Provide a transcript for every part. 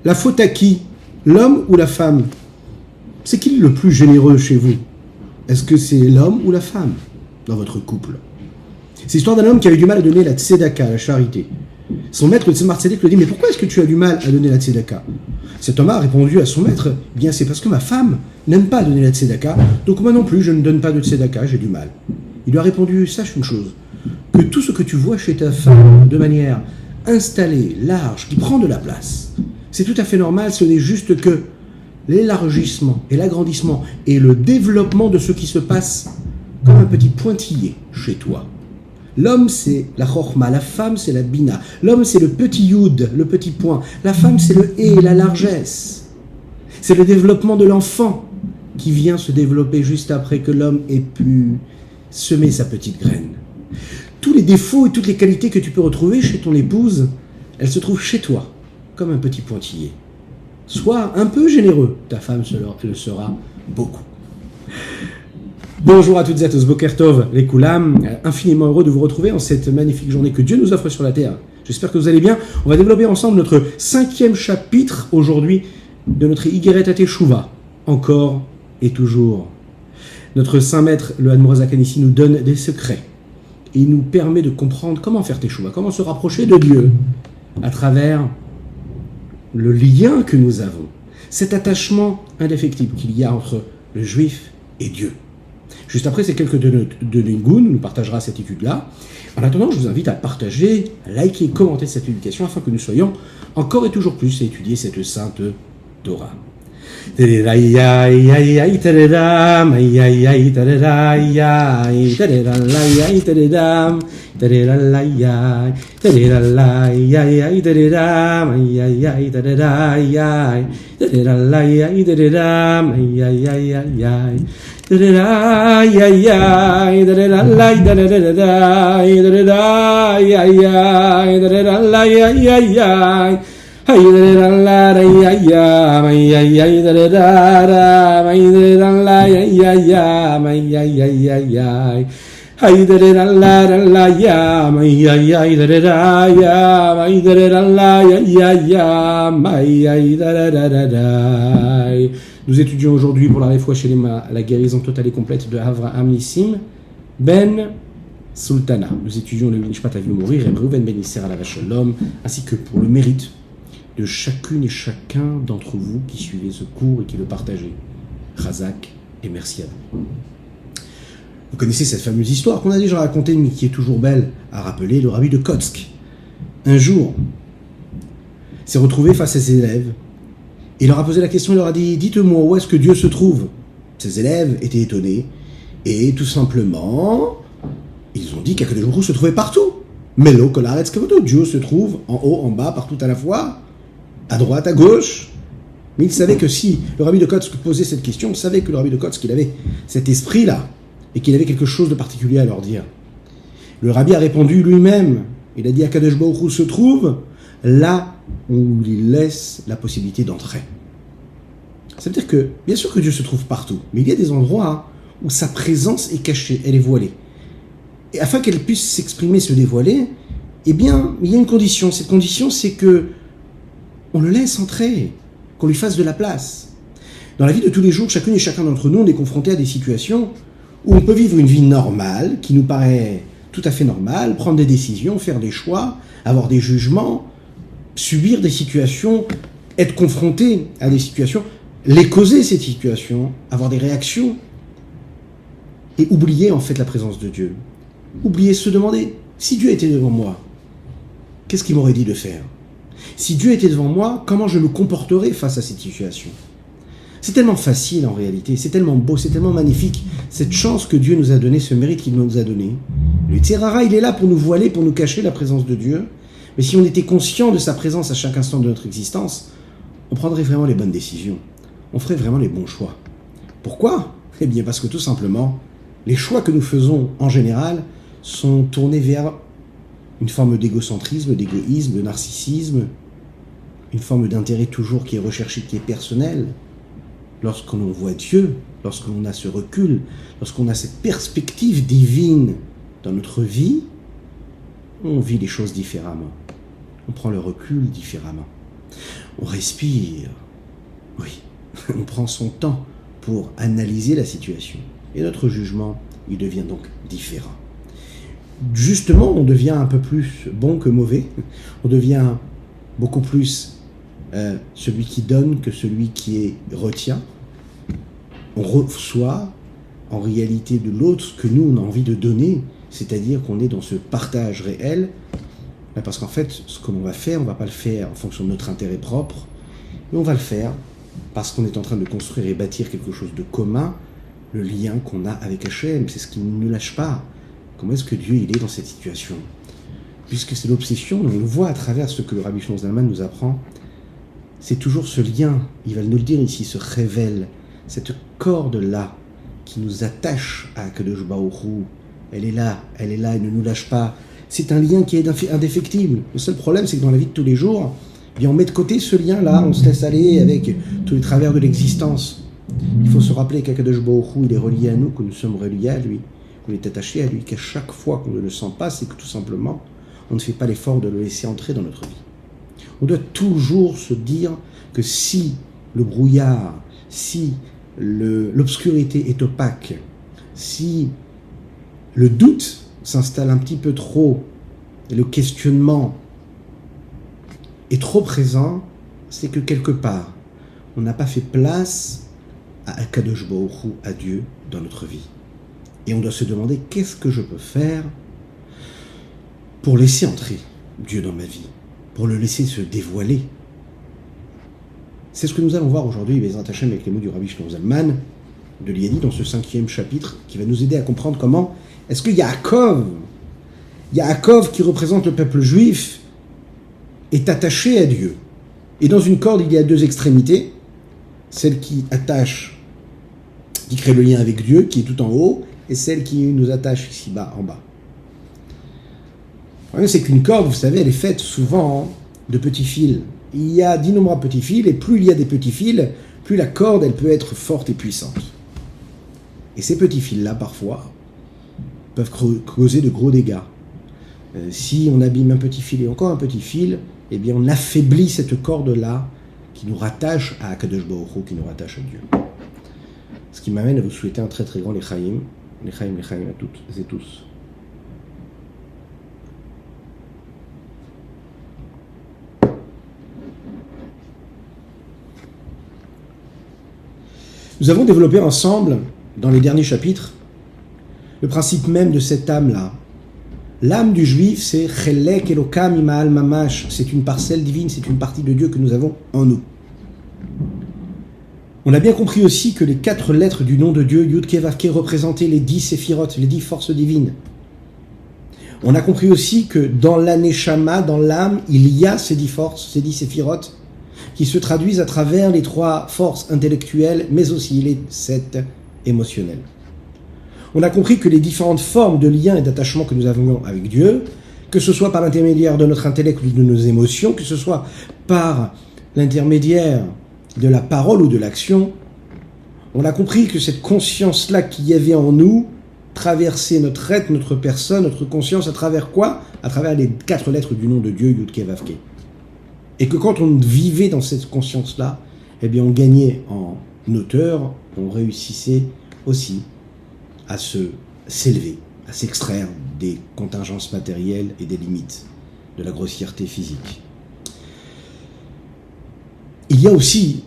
La faute à qui? L'homme ou la femme? C'est qui le plus généreux chez vous? Est-ce que c'est l'homme ou la femme dans votre couple? C'est l'histoire d'un homme qui avait du mal à donner la tzedaka, la charité. Son maître, le Tzemar Tzedek, lui dit « Mais pourquoi est-ce que tu as du mal à donner la tzedaka ?» Cet homme a répondu à son maître « Eh bien, c'est parce que ma femme n'aime pas donner la tzedaka, donc moi non plus, je ne donne pas de tzedaka, j'ai du mal. » Il lui a répondu « Sache une chose, que tout ce que tu vois chez ta femme de manière installée, large, qui prend de la place, c'est tout à fait normal, ce n'est juste que l'élargissement et l'agrandissement et le développement de ce qui se passe comme un petit pointillé chez toi. L'homme, c'est la chorma, la femme, c'est la bina. L'homme, c'est le petit yud, le petit point. La femme, c'est le hé, la largesse. C'est le développement de l'enfant qui vient se développer juste après que l'homme ait pu semer sa petite graine. Tous les défauts et toutes les qualités que tu peux retrouver chez ton épouse, elles se trouvent chez toi, comme un petit pointillé. Sois un peu généreux, ta femme le sera beaucoup. Bonjour à toutes et à tous, Boker Tov, les Koulam, infiniment heureux de vous retrouver en cette magnifique journée que Dieu nous offre sur la terre. J'espère que vous allez bien. On va développer ensemble notre 5e chapitre aujourd'hui de notre Igeret HaTeshuvah, encore et toujours. Notre saint maître, le Admor HaZaken ici, nous donne des secrets. Et il nous permet de comprendre comment faire Teshuvah, comment se rapprocher de Dieu à travers le lien que nous avons, cet attachement indéfectible qu'il y a entre le juif et Dieu. Juste après ces quelques de Ningun, nous partagera cette étude-là. En attendant, je vous invite à partager, à liker et commenter cette publication afin que nous soyons encore et toujours plus à étudier cette sainte Torah. Nous étudions aujourd'hui pour la Refoua Shelema la guérison totale et complète de Avraham Nissim Ben Sultana. Nous étudions le Nishpat Avinu Mourir et Reuven Ben Isser Alav Shalom, ainsi que pour le mérite de chacune et chacun d'entre vous qui suivez ce cours et qui le partagez. Chazak et merci à vous. Vous connaissez cette fameuse histoire qu'on a déjà racontée, mais qui est toujours belle à rappeler, le rabbi de Kotsk. Un jour, s'est retrouvé face à ses élèves. Il leur a posé la question, il leur a dit « Dites-moi, où est-ce que Dieu se trouve ?» Ses élèves étaient étonnés. Et tout simplement, ils ont dit qu'Akadosh Baruch Hu se trouvait partout. Melo kol haaretz kavodo, Dieu se trouve en haut, en bas, partout à la fois, à droite, à gauche. Mais il savait que si le rabbi de Kotsk posait cette question, il savait que le rabbi de Kotsk, il avait cet esprit-là, et qu'il avait quelque chose de particulier à leur dire. Le rabbi a répondu lui-même. Il a dit Akadosh Baruch Hu se trouve là où il laisse la possibilité d'entrer. Ça veut dire que, bien sûr que Dieu se trouve partout, mais il y a des endroits où sa présence est cachée, elle est voilée. Et afin qu'elle puisse s'exprimer, se dévoiler, eh bien, il y a une condition. Cette condition, c'est que on le laisse entrer, qu'on lui fasse de la place. Dans la vie de tous les jours, chacune et chacun d'entre nous, on est confronté à des situations où on peut vivre une vie normale, qui nous paraît tout à fait normale, prendre des décisions, faire des choix, avoir des jugements, subir des situations, être confronté à des situations, les causer ces situations, avoir des réactions, et oublier en fait la présence de Dieu. Oublier se demander, si Dieu était devant moi, qu'est-ce qu'il m'aurait dit de faire? Si Dieu était devant moi, comment je me comporterais face à cette situation? C'est tellement facile en réalité, c'est tellement beau, c'est tellement magnifique, cette chance que Dieu nous a donnée, ce mérite qu'il nous a donné. Le Tzerara, il est là pour nous voiler, pour nous cacher la présence de Dieu. Mais si on était conscient de sa présence à chaque instant de notre existence, on prendrait vraiment les bonnes décisions. On ferait vraiment les bons choix. Pourquoi? Eh bien parce que tout simplement, les choix que nous faisons en général sont tournés vers une forme d'égocentrisme, d'égoïsme, de narcissisme, une forme d'intérêt toujours qui est recherché, qui est personnel. Lorsqu'on voit Dieu, lorsqu'on a ce recul, lorsqu'on a cette perspective divine dans notre vie, on vit les choses différemment. On prend le recul différemment. On respire, oui, on prend son temps pour analyser la situation. Et notre jugement, il devient donc différent. Justement, on devient un peu plus bon que mauvais, on devient beaucoup plus celui qui donne que celui qui retient. On reçoit en réalité de l'autre ce que nous, on a envie de donner, c'est-à-dire qu'on est dans ce partage réel, parce qu'en fait, ce que l'on va faire, on ne va pas le faire en fonction de notre intérêt propre, mais on va le faire parce qu'on est en train de construire et bâtir quelque chose de commun, le lien qu'on a avec Hachem, c'est ce qui ne nous lâche pas. Comment est-ce que Dieu il est dans cette situation? Puisque c'est l'obsession, on le voit à travers ce que le Rabbi Shlomo Zalman nous apprend, c'est toujours ce lien, il va nous le dire ici, se révèle, cette corde-là qui nous attache à Akadosh Baruch Hu, elle est là, elle ne nous lâche pas. C'est un lien qui est indéfectible. Le seul problème, c'est que dans la vie de tous les jours, eh bien, on met de côté ce lien-là, on se laisse aller avec tous les travers de l'existence. Il faut se rappeler qu'Akadosh Baruch Hu, il est relié à nous, que nous sommes reliés à lui, qu'on est attaché à lui, qu'à chaque fois qu'on ne le sent pas, c'est que tout simplement, on ne fait pas l'effort de le laisser entrer dans notre vie. On doit toujours se dire que si le brouillard, si l'obscurité est opaque, si le doute s'installe un petit peu trop et le questionnement est trop présent, c'est que quelque part, on n'a pas fait place à Akadosh Baruch Hu, à Dieu, dans notre vie. Et on doit se demander, qu'est-ce que je peux faire pour laisser entrer Dieu dans ma vie, pour le laisser se dévoiler. C'est ce que nous allons voir aujourd'hui, Bezrat Hashem, avec les mots du Rabbi Shlomo Zalman, de l'Iyadi, dans ce 5e chapitre, qui va nous aider à comprendre comment est-ce que Yaakov qui représente le peuple juif, est attaché à Dieu. Et dans une corde, il y a deux extrémités, celle qui attache, qui crée le lien avec Dieu, qui est tout en haut, et celle qui nous attache ici-bas, en bas. Le problème, c'est qu'une corde, vous savez, elle est faite souvent de petits fils. Il y a d'innombrables petits fils, et plus il y a des petits fils, plus la corde, elle peut être forte et puissante. Et ces petits fils-là, parfois, peuvent causer de gros dégâts. Si on abîme un petit fil et encore un petit fil, eh bien on affaiblit cette corde-là qui nous rattache à Akadosh Baruch Hu, qui nous rattache à Dieu. Ce qui m'amène à vous souhaiter un très très grand Lechaim à toutes et tous. Nous avons développé ensemble, dans les derniers chapitres, le principe même de cette âme-là. L'âme du juif, c'est Chelek Elokam Ima'al Mamash. C'est une parcelle divine, c'est une partie de Dieu que nous avons en nous. On a bien compris aussi que les 4 lettres du nom de Dieu, Yud Ke Vav Ke, représentaient les 10 séphirotes, les 10 forces divines. On a compris aussi que dans l'Aneshama, dans l'âme, il y a ces 10 forces, ces 10 séphirotes, qui se traduisent à travers les 3 forces intellectuelles, mais aussi les 7 émotionnelles. On a compris que les différentes formes de lien et d'attachement que nous avons avec Dieu, que ce soit par l'intermédiaire de notre intellect ou de nos émotions, que ce soit par l'intermédiaire de la parole ou de l'action, on a compris que cette conscience-là qu'il y avait en nous traversait notre être, notre personne, notre conscience, à travers quoi? À travers les 4 lettres du nom de Dieu, Yud Ke Vav Ke. Et que quand on vivait dans cette conscience-là, eh bien on gagnait en hauteur, on réussissait aussi à s'élever, à s'extraire des contingences matérielles et des limites de la grossièreté physique. Il y a aussi,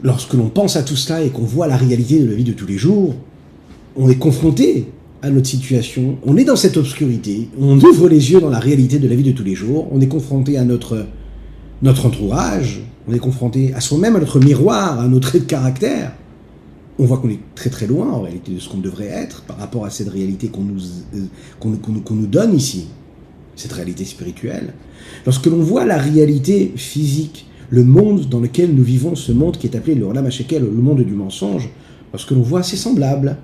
lorsque l'on pense à tout cela et qu'on voit la réalité de la vie de tous les jours, on est confronté à notre situation, on est dans cette obscurité, on ouvre les yeux dans la réalité de la vie de tous les jours, on est confronté à notre entourage, on est confronté à soi-même, à notre miroir, à nos traits de caractère. On voit qu'on est très très loin en réalité de ce qu'on devrait être par rapport à cette réalité qu'on nous donne ici, cette réalité spirituelle. Lorsque l'on voit la réalité physique, le monde dans lequel nous vivons, ce monde qui est appelé le Olam HaShekel, le monde du mensonge, lorsque l'on voit ses semblables,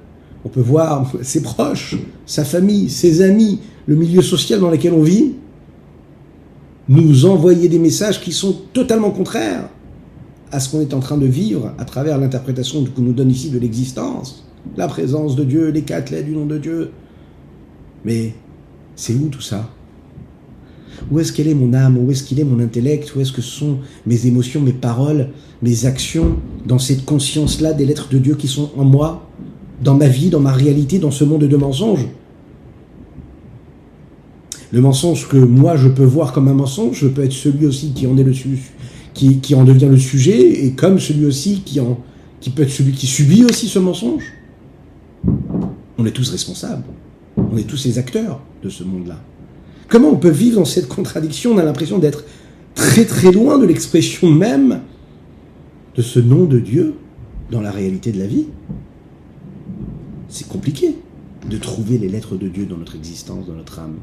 on peut voir ses proches, sa famille, ses amis, le milieu social dans lequel on vit, nous envoyer des messages qui sont totalement contraires à ce qu'on est en train de vivre à travers l'interprétation qu'on nous donne ici de l'existence, la présence de Dieu, les 4 lettres du nom de Dieu. Mais c'est où tout ça? Où est-ce qu'elle est mon âme? Où est-ce qu'il est mon intellect? Où est-ce que sont mes émotions, mes paroles, mes actions, dans cette conscience-là des lettres de Dieu qui sont en moi, dans ma vie, dans ma réalité, dans ce monde de mensonges? Le mensonge que moi je peux voir comme un mensonge, je peux être celui aussi qui en est qui en devient le sujet, et comme celui aussi qui peut être celui qui subit aussi ce mensonge. On est tous responsables. On est tous les acteurs de ce monde-là. Comment on peut vivre dans cette contradiction? On a l'impression d'être très très loin de l'expression même de ce nom de Dieu dans la réalité de la vie. C'est compliqué de trouver les lettres de Dieu dans notre existence, dans notre âme.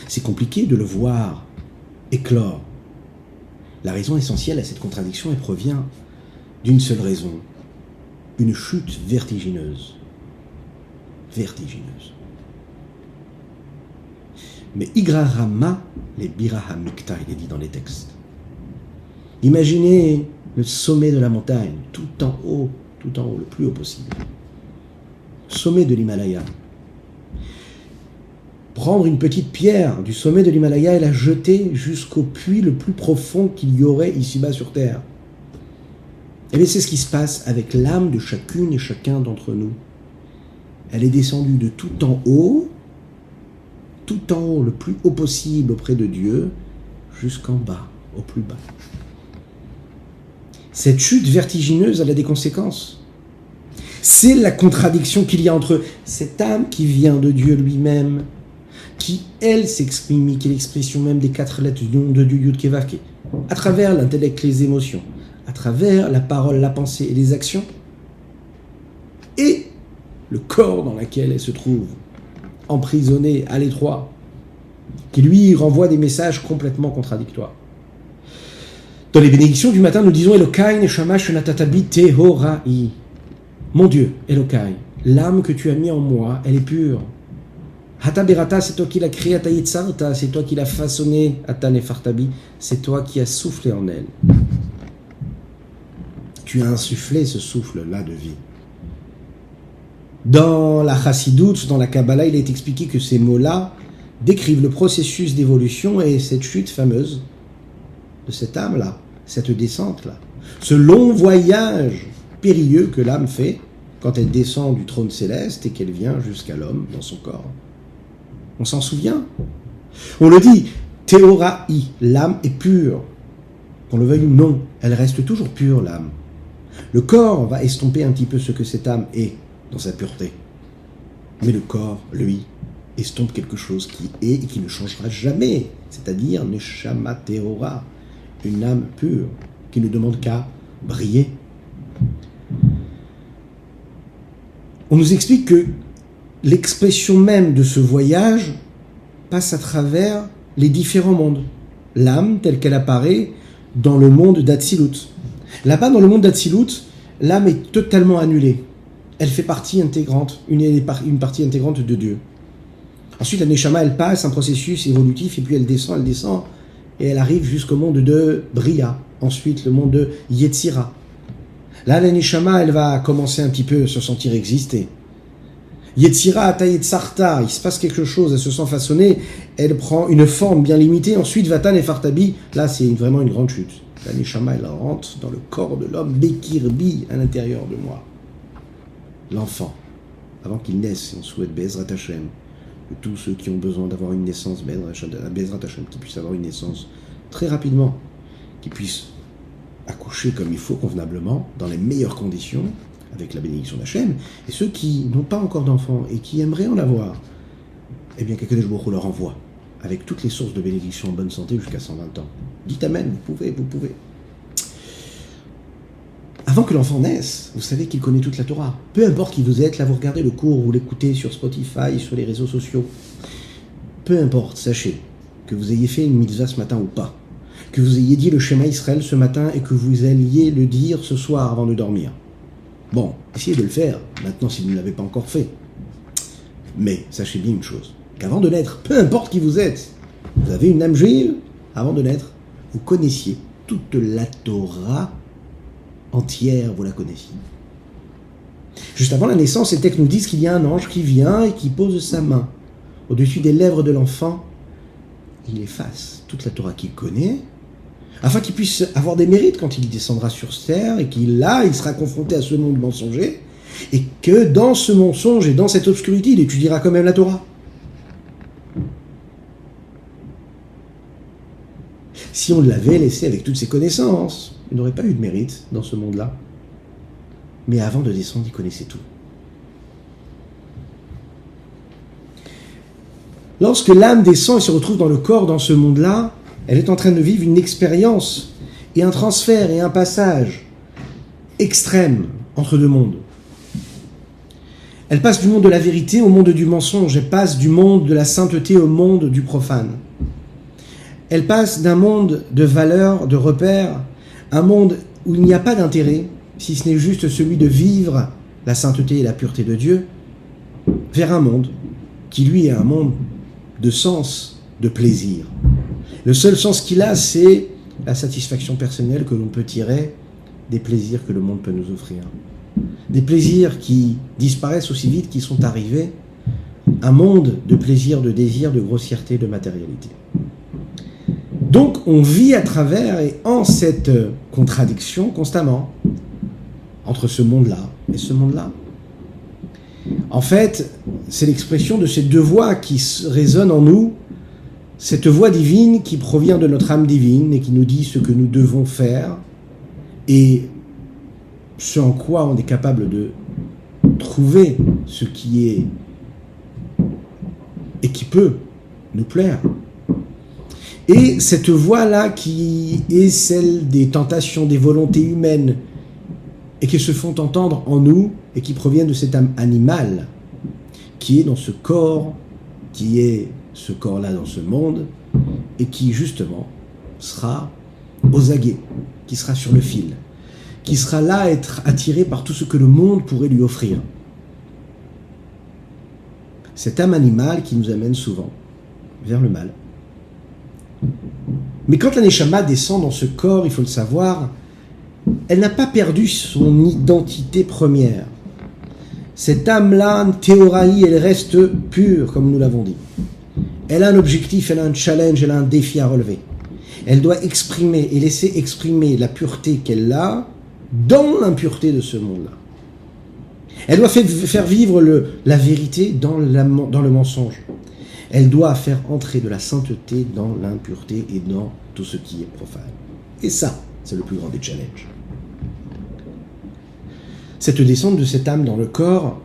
C'est compliqué de le voir éclore. La raison essentielle à cette contradiction, elle provient d'une seule raison. Une chute vertigineuse. Vertigineuse. Mais Igrarama, les Biraha Mikta, il est dit dans les textes. Imaginez le sommet de la montagne, tout en haut, le plus haut possible. Sommet de l'Himalaya. Prendre une petite pierre du sommet de l'Himalaya et la jeter jusqu'au puits le plus profond qu'il y aurait ici-bas sur Terre. Et bien c'est ce qui se passe avec l'âme de chacune et chacun d'entre nous. Elle est descendue de tout en haut, le plus haut possible auprès de Dieu, jusqu'en bas, au plus bas. Cette chute vertigineuse, elle a des conséquences. C'est la contradiction qu'il y a entre cette âme qui vient de Dieu lui-même, qui, elle, s'exprime, qui est l'expression même des 4 lettres du nom de Dieu, Yud Kei Vav Kei, à travers l'intellect, les émotions, à travers la parole, la pensée et les actions, et le corps dans lequel elle se trouve, emprisonné à l'étroit, qui lui renvoie des messages complètement contradictoires. Dans les bénédictions du matin, nous disons Elokai neshama shenatatabi tehorai. Mon Dieu, Elokai, l'âme que tu as mis en moi, elle est pure. Hata berata, c'est toi qui l'as créée, Ata yitzarta, c'est toi qui l'as façonnée, Ata nefartabi, c'est toi qui as soufflé en elle. Tu as insufflé ce souffle-là de vie. Dans la Chassidoute, dans la Kabbalah, il est expliqué que ces mots-là décrivent le processus d'évolution et cette chute fameuse de cette âme-là, cette descente-là. Ce long voyage périlleux que l'âme fait quand elle descend du trône céleste et qu'elle vient jusqu'à l'homme dans son corps. On s'en souvient. On le dit, Théorai, l'âme est pure. Qu'on le veuille ou non, elle reste toujours pure, l'âme. Le corps va estomper un petit peu ce que cette âme est dans sa pureté. Mais le corps, lui, estompe quelque chose qui est et qui ne changera jamais. C'est-à-dire Neshama Tehora, une âme pure qui ne demande qu'à briller. On nous explique que l'expression même de ce voyage passe à travers les différents mondes. L'âme telle qu'elle apparaît dans le monde d'Atsilut. Là-bas, dans le monde d'Atsilut, l'âme est totalement annulée. Elle fait partie intégrante, une partie intégrante de Dieu. Ensuite, la Neshama, elle passe un processus évolutif, et puis elle descend, et elle arrive jusqu'au monde de Bria. Ensuite, le monde de Yetzira. Là, la Neshama, elle va commencer un petit peu à se sentir exister. Yetzira, Ata Yetzarta, il se passe quelque chose, elle se sent façonnée, elle prend une forme bien limitée. Ensuite, Vatan et Fartabi, là, c'est vraiment une grande chute. La Neshama, elle rentre dans le corps de l'homme, Bekirbi, à l'intérieur de moi. L'enfant, avant qu'il naisse, on souhaite Bezrat Hashem, que tous ceux qui ont besoin d'avoir une naissance, Bezrat Hashem, qui puissent avoir une naissance très rapidement, qui puissent accoucher comme il faut, convenablement, dans les meilleures conditions, avec la bénédiction d'Hachem, et ceux qui n'ont pas encore d'enfants et qui aimeraient en avoir, eh bien, qu'Akadosh Baruch Hu leur envoie, avec toutes les sources de bénédiction en bonne santé jusqu'à 120 ans. Dites Amen, vous pouvez. Avant que l'enfant naisse, vous savez qu'il connaît toute la Torah. Peu importe qui vous êtes, là vous regardez le cours, vous l'écoutez sur Spotify, sur les réseaux sociaux. Peu importe, sachez que vous ayez fait une mitzvah ce matin ou pas, que vous ayez dit le Shema Israël ce matin et que vous alliez le dire ce soir avant de dormir. Bon, essayez de le faire, maintenant si vous ne l'avez pas encore fait. Mais sachez bien une chose, qu'avant de naître, peu importe qui vous êtes, vous avez une âme juive, avant de naître, vous connaissiez toute la Torah entière, vous la connaissiez. Juste avant la naissance, ces textes nous disent qu'il y a un ange qui vient et qui pose sa main au-dessus des lèvres de l'enfant il efface toute la Torah qu'il connaît, afin qu'il puisse avoir des mérites quand il descendra sur terre, et qu'il sera confronté à ce monde mensonger, et que dans ce mensonge et dans cette obscurité, il étudiera quand même la Torah. Si on l'avait laissé avec toutes ses connaissances, il n'aurait pas eu de mérite dans ce monde-là. Mais avant de descendre, il connaissait tout. Lorsque l'âme descend et se retrouve dans le corps, dans ce monde-là, elle est en train de vivre une expérience et un transfert et un passage extrême entre deux mondes. Elle passe du monde de la vérité au monde du mensonge. Elle passe du monde de la sainteté au monde du profane. Elle passe d'un monde de valeurs, de repères, un monde où il n'y a pas d'intérêt, si ce n'est juste celui de vivre la sainteté et la pureté de Dieu, vers un monde qui, lui, est un monde de sens, de plaisir. Le seul sens qu'il a, c'est la satisfaction personnelle que l'on peut tirer des plaisirs que le monde peut nous offrir. Des plaisirs qui disparaissent aussi vite qu'ils sont arrivés. Un monde de plaisir, de désir, de grossièreté, de matérialité. Donc on vit à travers et en cette contradiction constamment entre ce monde-là et ce monde-là. En fait, c'est l'expression de ces deux voix qui résonnent en nous, cette voix divine qui provient de notre âme divine et qui nous dit ce que nous devons faire et ce en quoi on est capable de trouver ce qui est et qui peut nous plaire. Et cette voix-là qui est celle des tentations, des volontés humaines et qui se font entendre en nous et qui proviennent de cette âme animale qui est dans ce corps, qui est ce corps-là dans ce monde et qui justement sera aux aguets, qui sera sur le fil, qui sera là à être attiré par tout ce que le monde pourrait lui offrir. Cette âme animale qui nous amène souvent vers le mal. Mais quand la Neshama descend dans ce corps, il faut le savoir, elle n'a pas perdu son identité première. Cette âme-là, théoraï, elle reste pure, comme nous l'avons dit. Elle a un objectif, elle a un challenge, elle a un défi à relever. Elle doit exprimer et laisser exprimer la pureté qu'elle a dans l'impureté de ce monde-là. Elle doit faire vivre la vérité dans le mensonge. Elle doit faire entrer de la sainteté dans l'impureté et dans tout ce qui est profane. Et ça, c'est le plus grand des challenges. Cette descente de cette âme dans le corps,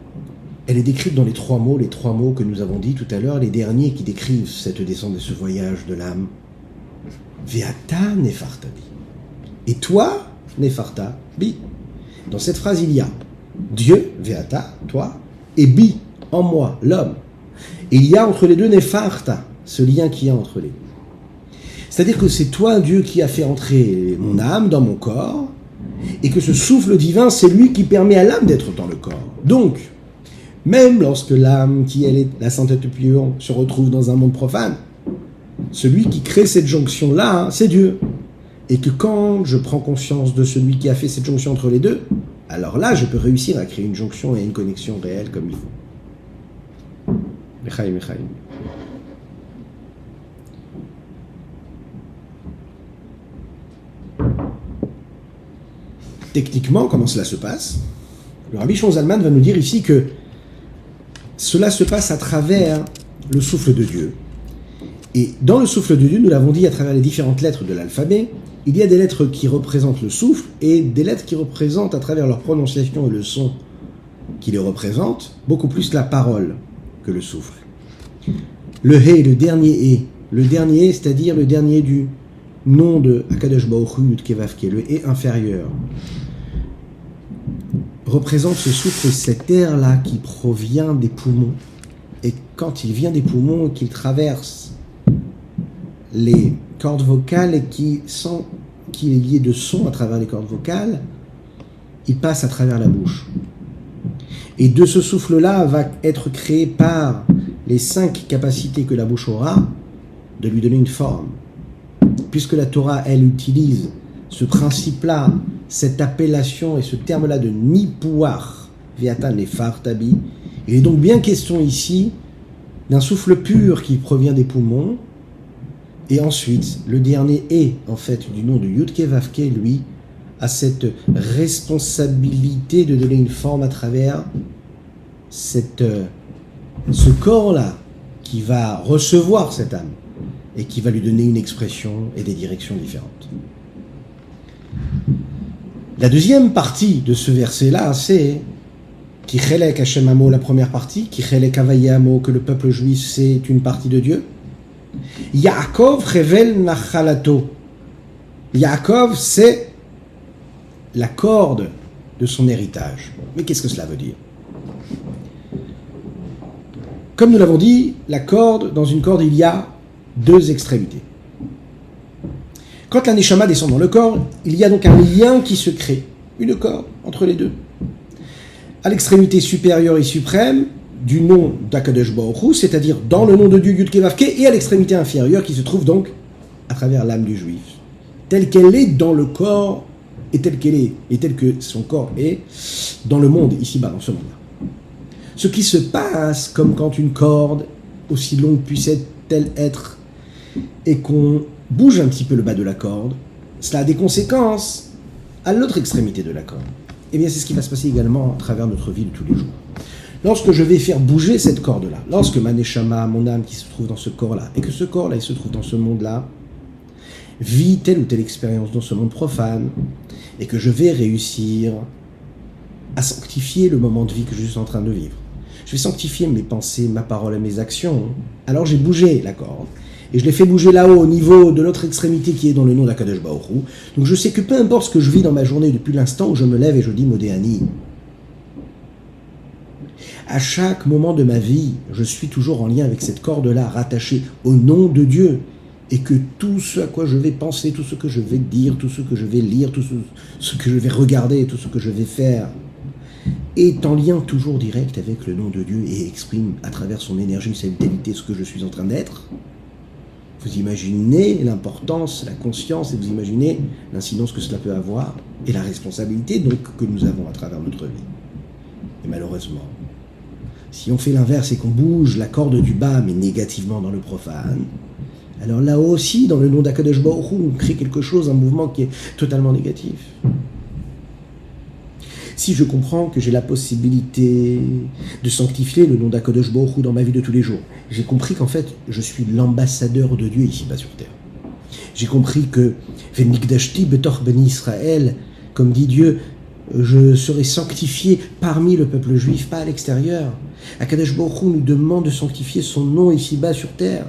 elle est décrite dans les trois mots que nous avons dit tout à l'heure, les derniers qui décrivent cette descente et ce voyage de l'âme. Ve'ata nefarta bi. Et toi, nefarta bi. Dans cette phrase, il y a Dieu, Ve'ata, toi, et bi, en moi, l'homme. Et il y a entre les deux nefarta, ce lien qu'il y a entre les deux. C'est-à-dire que c'est toi, Dieu, qui a fait entrer mon âme dans mon corps, et que ce souffle divin, c'est lui qui permet à l'âme d'être dans le corps. Donc, même lorsque l'âme, qui elle est la sainteté pure, se retrouve dans un monde profane, celui qui crée cette jonction-là, c'est Dieu. Et que quand je prends conscience de celui qui a fait cette jonction entre les deux, alors là, je peux réussir à créer une jonction et une connexion réelle comme il faut. Mechaim, mechaim. Techniquement, comment cela se passe? Le Rabbi Shimon Zalman va nous dire ici que cela se passe à travers le souffle de Dieu. Et dans le souffle de Dieu, nous l'avons dit à travers les différentes lettres de l'alphabet, il y a des lettres qui représentent le souffle et des lettres qui représentent, à travers leur prononciation et le son qui les représentent, beaucoup plus la parole que le souffle. Le He, le dernier He. Le dernier, c'est-à-dire le dernier du nom de Akadosh Baruch Hu, Yud Kei Vav Kei, le He inférieur, représente ce souffle, cet air-là qui provient des poumons. Et quand il vient des poumons et qu'il traverse les cordes vocales et qu'il est lié de son à travers les cordes vocales, il passe à travers la bouche. Et de ce souffle-là va être créé par les 5 capacités que la bouche aura de lui donner une forme. Puisque la Torah, elle utilise ce principe-là, cette appellation et ce terme-là de Nipuach, Ve'ata nefarta bi, il est donc bien question ici d'un souffle pur qui provient des poumons, Et ensuite, le dernier et, en fait, du nom de Yudke Vavke, lui, a cette responsabilité de donner une forme à travers ce corps-là qui va recevoir cette âme et qui va lui donner une expression et des directions différentes. La deuxième partie de ce verset-là, c'est Ki chelek Hashem amo, la première partie, Ki chelek Havaye amo, que le peuple juif, c'est une partie de Dieu. Yaakov revel nachalato. Yaakov, c'est la corde de son héritage. Mais qu'est-ce que cela veut dire? Comme nous l'avons dit, la corde, dans une corde, il y a deux extrémités. Quand la Neshama descend dans le corps, il y a donc un lien qui se crée, une corde entre les deux. À l'extrémité supérieure et suprême du nom d'Akadosh Baruch Hu, c'est-à-dire dans le nom de Dieu Yud Ke Vav Ke, et à l'extrémité inférieure qui se trouve donc à travers l'âme du juif, telle qu'elle est dans le corps et telle qu'elle est, et telle que son corps est dans le monde, ici-bas, dans ce monde-là. Ce qui se passe comme quand une corde, aussi longue puisse-t-elle être, et qu'on bouge un petit peu le bas de la corde, cela a des conséquences à l'autre extrémité de la corde. Eh bien, c'est ce qui va se passer également à travers notre vie de tous les jours. Lorsque je vais faire bouger cette corde-là, lorsque ma neshama, mon âme qui se trouve dans ce corps-là, et que ce corps-là, il se trouve dans ce monde-là, vit telle ou telle expérience dans ce monde profane, et que je vais réussir à sanctifier le moment de vie que je suis en train de vivre. Je vais sanctifier mes pensées, ma parole et mes actions. Alors j'ai bougé la corde, et je l'ai fait bouger là-haut, au niveau de l'autre extrémité qui est dans le nom d'Akadosh Baruch Hu. Donc je sais que peu importe ce que je vis dans ma journée depuis l'instant où je me lève et je dis Modéani, à chaque moment de ma vie, je suis toujours en lien avec cette corde-là, rattachée au nom de Dieu, et que tout ce à quoi je vais penser, tout ce que je vais dire, tout ce que je vais lire, tout ce que je vais regarder, tout ce que je vais faire, est en lien toujours direct avec le nom de Dieu et exprime à travers son énergie, sa vitalité, ce que je suis en train d'être. Vous imaginez l'importance, la conscience, et vous imaginez l'incidence que cela peut avoir, et la responsabilité donc que nous avons à travers notre vie. Et malheureusement, si on fait l'inverse et qu'on bouge la corde du bas, mais négativement dans le profane, alors là aussi, dans le nom d'Akadosh Baruch Hu, on crée quelque chose, un mouvement qui est totalement négatif. Si je comprends que j'ai la possibilité de sanctifier le nom d'Akadosh Baruch Hu dans ma vie de tous les jours, j'ai compris qu'en fait, je suis l'ambassadeur de Dieu ici-bas sur terre. J'ai compris que Venikdashti betor ben Israël, comme dit Dieu, je serai sanctifié parmi le peuple juif, pas à l'extérieur. Akadosh Baruch Hu nous demande de sanctifier son nom ici-bas sur terre.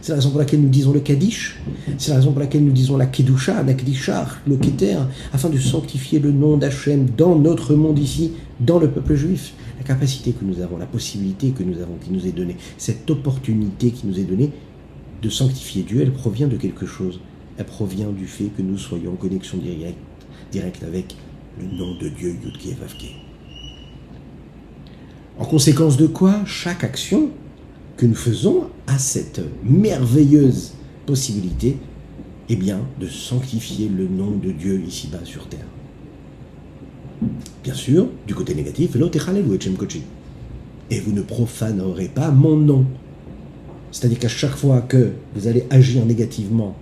C'est la raison pour laquelle nous disons le Kaddish, c'est la raison pour laquelle nous disons la Kedusha, la Kedishah, le Keter, afin de sanctifier le nom d'Hachem dans notre monde ici, dans le peuple juif. La capacité que nous avons, la possibilité que nous avons, qui nous est donnée, cette opportunité qui nous est donnée de sanctifier Dieu, elle provient de quelque chose. Elle provient du fait que nous soyons en connexion directe avec le nom de Dieu, Yud Ke Vav Ke. En conséquence de quoi, chaque action que nous faisons a cette merveilleuse possibilité, eh bien, de sanctifier le nom de Dieu ici-bas sur terre. Bien sûr, du côté négatif, et vous ne profanerez pas mon nom. C'est-à-dire qu'à chaque fois que vous allez agir négativement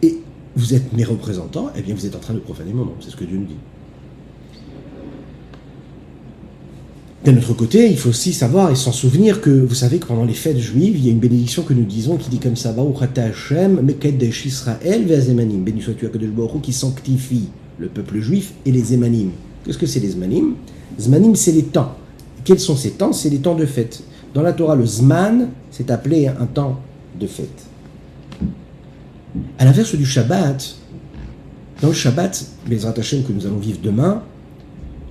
et vous êtes mes représentants, eh bien, vous êtes en train de profaner mon nom. C'est ce que Dieu nous dit. D'un autre côté, il faut aussi savoir et s'en souvenir que vous savez que pendant les fêtes juives, il y a une bénédiction que nous disons qui dit comme ça, Baruch ata Hashem, Mekedesh Israël ve'azemanim, béni sois-tu Akadosh Baruch Hu qui sanctifie le peuple juif et les Zemanim. Qu'est-ce que c'est les Zemanim? Zemanim, c'est les temps. Quels sont ces temps? C'est les temps de fête. Dans la Torah, le Zman, c'est appelé un temps de fête. À l'inverse du Shabbat, dans le Shabbat, Bezrat Hashem que nous allons vivre demain,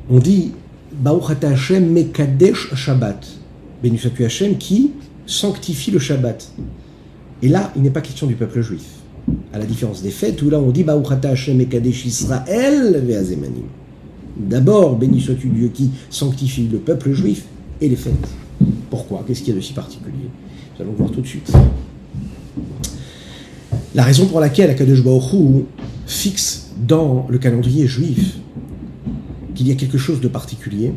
on dit Baruch ata Hashem mekadesh Shabbat. Béni sois-tu Hashem qui sanctifie le Shabbat. Et là, il n'est pas question du peuple juif. À la différence des fêtes, où là on dit Baruch ata Hashem mekadesh Israël ve'azemanim. D'abord, béni sois-tu Dieu qui sanctifie le peuple juif et les fêtes. Pourquoi? Qu'est-ce qu'il y a de si particulier? Nous allons voir tout de suite. La raison pour laquelle Akadosh Baruch Hu fixe dans le calendrier juif qu'il y a quelque chose de particulier,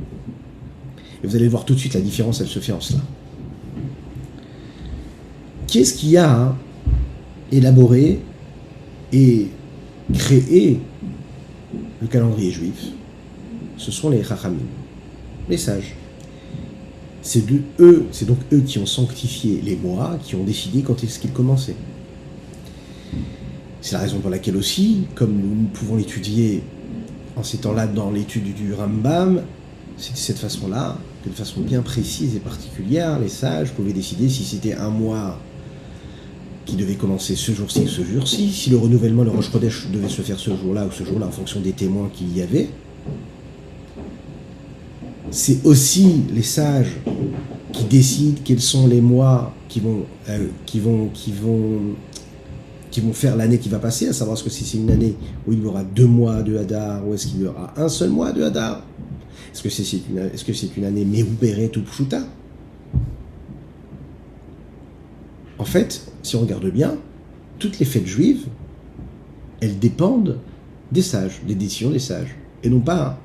et vous allez voir tout de suite la différence, elle se fait en cela. Qu'est-ce qu'il y a élaboré et créé le calendrier juif, ce sont les Chachamim, les sages. C'est donc eux qui ont sanctifié les mois, qui ont décidé quand est-ce qu'ils commençaient. C'est la raison pour laquelle aussi, comme nous pouvons l'étudier en ces temps-là dans l'étude du Rambam, c'est de cette façon-là, que de façon bien précise et particulière, les sages pouvaient décider si c'était un mois qui devait commencer ce jour-ci ou ce jour-ci, si le renouvellement, le Rosh Chodesh devait se faire ce jour-là ou ce jour-là en fonction des témoins qu'il y avait. C'est aussi les sages qui décident quels sont les mois qui vont faire l'année qui va passer, à savoir est-ce que c'est une année où il y aura 2 mois de Hadar ou est-ce qu'il y aura un seul mois de Hadar. Est-ce que c'est une année Mehouberet ou Pshuta? En fait, si on regarde bien, toutes les fêtes juives, elles dépendent des sages, des décisions des sages, et non pas